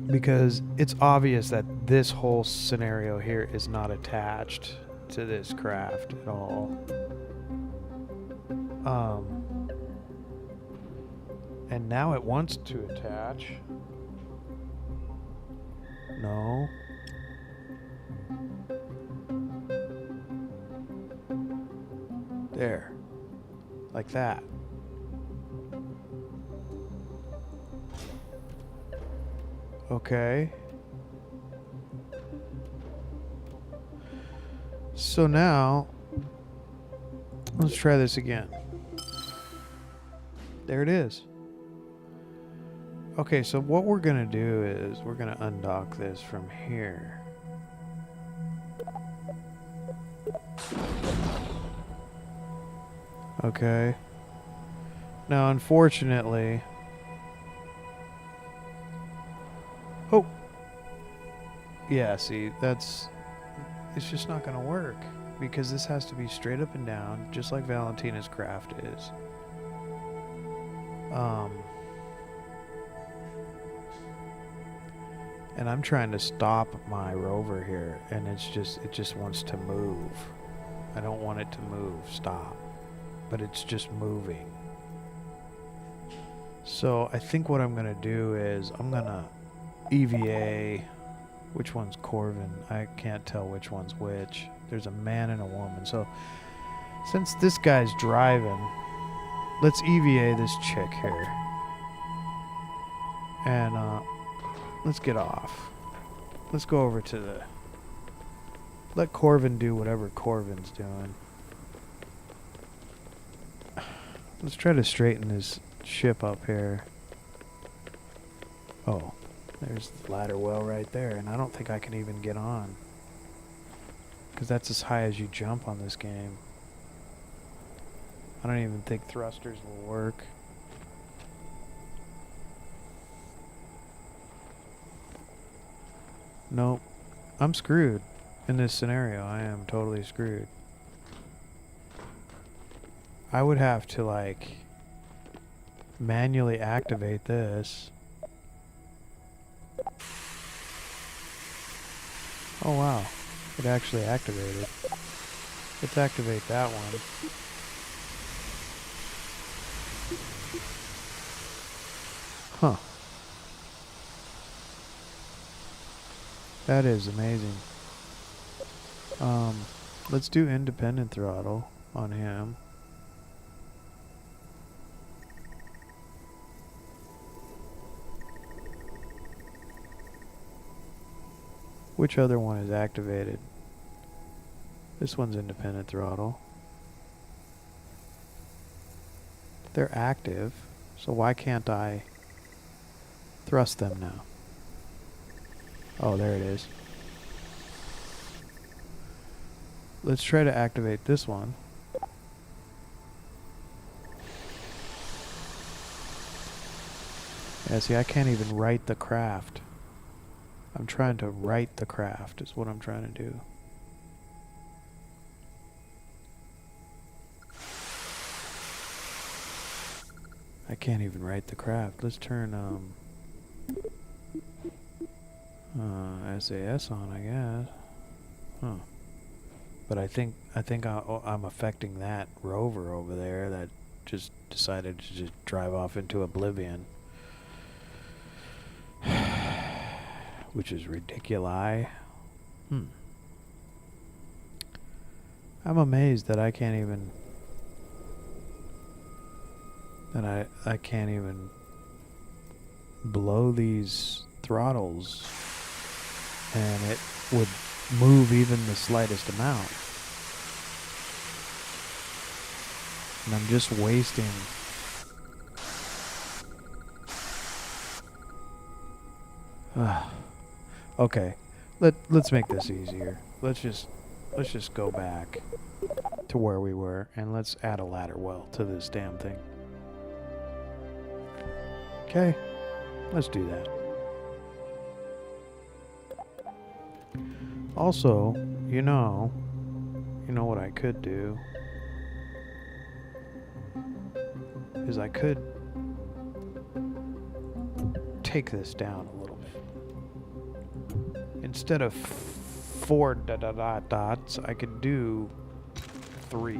because it's obvious that this whole scenario here is not attached to this craft at all. And now it wants to attach. No. There. Like that. Okay. So now, let's try this again. There it is. Okay, so what we're going to do is we're going to undock this from here. Okay. Now, unfortunately... Oh! Yeah, see, it's just not going to work. Because this has to be straight up and down, just like Valentina's craft is. And I'm trying to stop my rover here, and it just wants to move. I don't want it to move, stop. But it's just moving. So I think what I'm gonna do is I'm gonna EVA. Which one's Corvin? I can't tell which one's which. There's a man and a woman. So since this guy's driving, let's EVA this chick here. And let's get off. Let's go over to the... Let Corvin do whatever Corvin's doing. Let's try to straighten his ship up here. Oh, there's the ladder well right there, and I don't think I can even get on. Because that's as high as you jump on this game. I don't even think thrusters will work. Nope. I'm screwed. In this scenario, I am totally screwed. I would have to, like, manually activate this. Oh, wow. It actually activated. Let's activate that one. Huh. That is amazing. Let's do independent throttle on him. Which other one is activated? This one's independent throttle. They're active, so why can't I thrust them now? Oh, there it is. Let's try to activate this one. Yeah, see, I can't even right the craft. I'm trying to right the craft is what I'm trying to do. I can't even right the craft. Let's turn SAS on, I guess. Huh. But I think I'm affecting that rover over there that just decided to just drive off into oblivion. Which is ridiculous. I'm amazed that I can't even I can't even blow these throttles and it would move even the slightest amount. And I'm just wasting okay. Let's make this easier. Let's just go back to where we were and let's add a ladder well to this damn thing. Okay. Let's do that. Also, you know what I could do is I could take this down a little bit. Instead of 4 dots, I could do 3.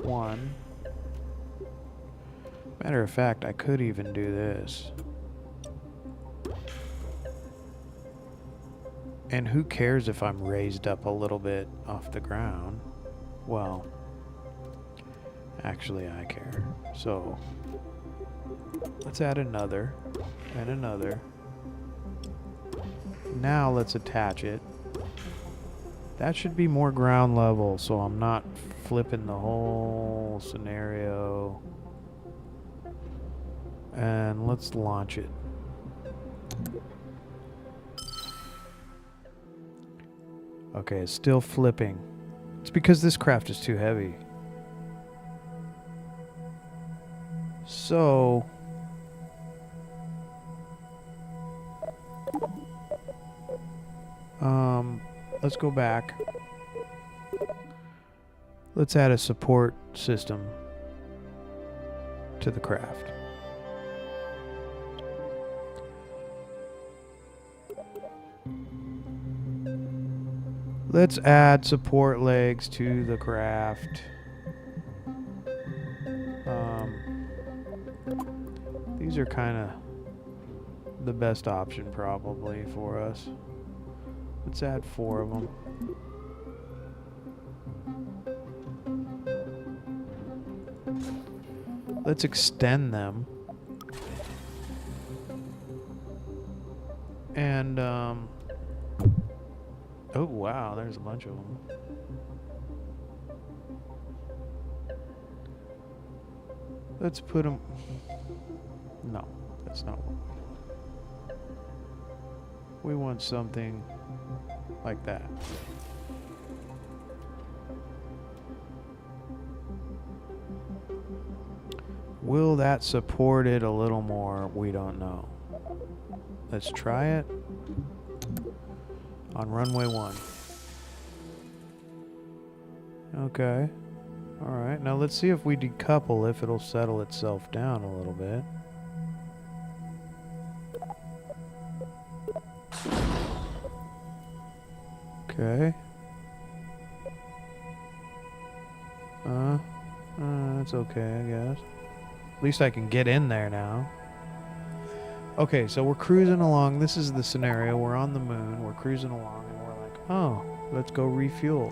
One. Matter of fact, I could even do this. And who cares if I'm raised up a little bit off the ground? Well, actually I care. So, let's add another and another. Now let's attach it. That should be more ground level, so I'm not flipping the whole scenario. And let's launch it. Okay, it's still flipping. It's because this craft is too heavy. So... let's go back. Let's add a support system to the craft. Let's add support legs to the craft. These are kind of the best option probably for us. Let's add 4 of them. Let's extend them. And, oh wow, there's a bunch of them. Let's put them... No, that's not what we want. Something like that. Will that support it a little more? We don't know. Let's try it on runway 1. Okay. Alright, now let's see if we decouple, if it'll settle itself down a little bit. Okay. That's okay, I guess. At least I can get in there now. Okay, so we're cruising along. This is the scenario. We're on the moon. We're cruising along, and we're like, oh, let's go refuel.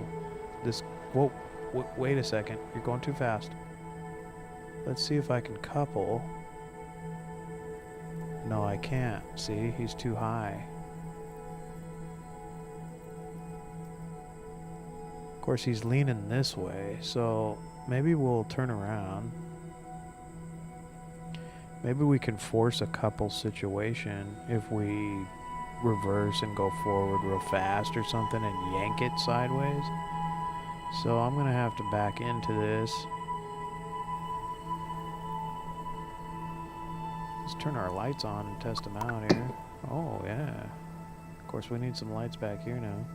Whoa, wait a second. You're going too fast. Let's see if I can couple. No, I can't. See, he's too high. Of course, he's leaning this way, so maybe we'll turn around. Maybe we can force a couple situation if we reverse and go forward real fast or something and yank it sideways. So I'm going to have to back into this. Let's turn our lights on and test them out here. Oh, yeah. Of course, we need some lights back here now.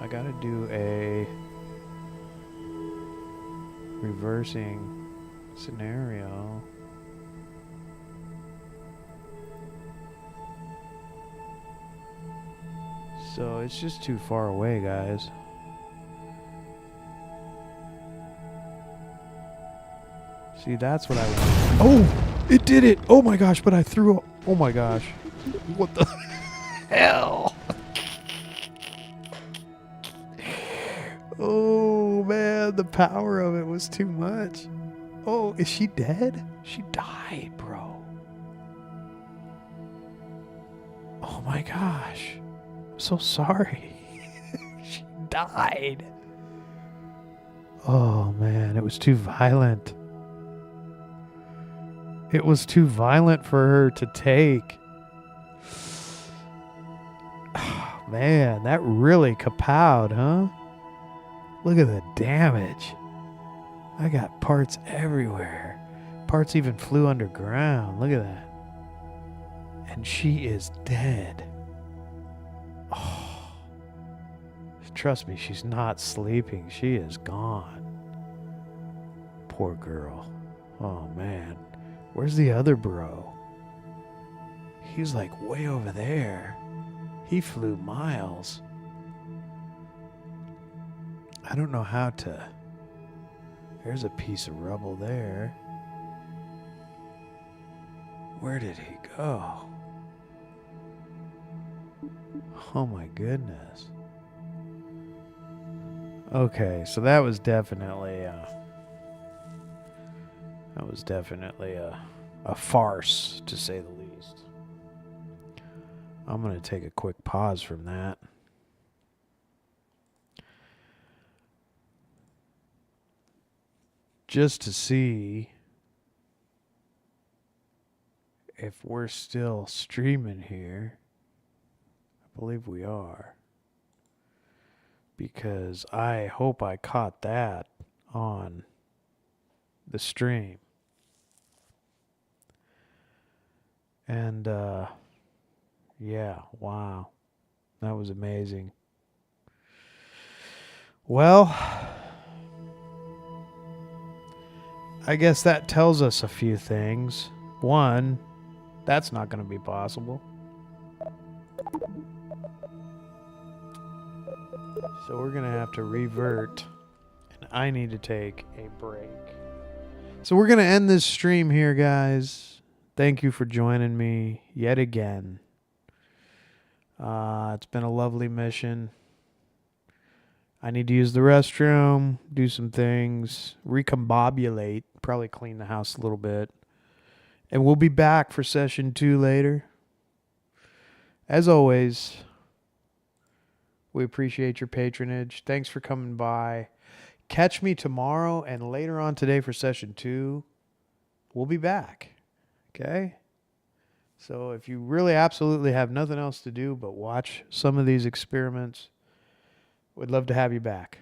I got to do a reversing scenario. So it's just too far away, guys. See, that's what I want. Oh, it did it. Oh my gosh, but I threw up. Oh my gosh. What the hell? Oh man, the power of it was too much. Oh, is she dead? She died, bro. Oh my gosh. I'm so sorry. She died. Oh man, it was too violent. It was too violent for her to take. Oh, man, that really kapowed, huh? Look at the damage. I got parts everywhere. Parts even flew underground. Look at that. And she is dead. Oh. Trust me, she's not sleeping. She is gone. Poor girl. Oh, man. Where's the other bro? He's like way over there. He flew miles. I don't know how to... There's a piece of rubble there. Where did he go? Oh my goodness. Okay, so that was definitely a farce, to say the least. I'm going to take a quick pause from that. Just to see if we're still streaming here. I believe we are. Because I hope I caught that on the stream. And, yeah, wow. That was amazing. Well, I guess that tells us a few things. One, that's not going to be possible. So we're going to have to revert. And I need to take a break. So we're going to end this stream here, guys. Thank you for joining me yet again. It's been a lovely mission. I need to use the restroom, do some things, recombobulate, probably clean the house a little bit. And we'll be back for session 2 later. As always, we appreciate your patronage. Thanks for coming by. Catch me tomorrow and later on today for session 2. We'll be back. Okay? So if you really absolutely have nothing else to do but watch some of these experiments, we'd love to have you back.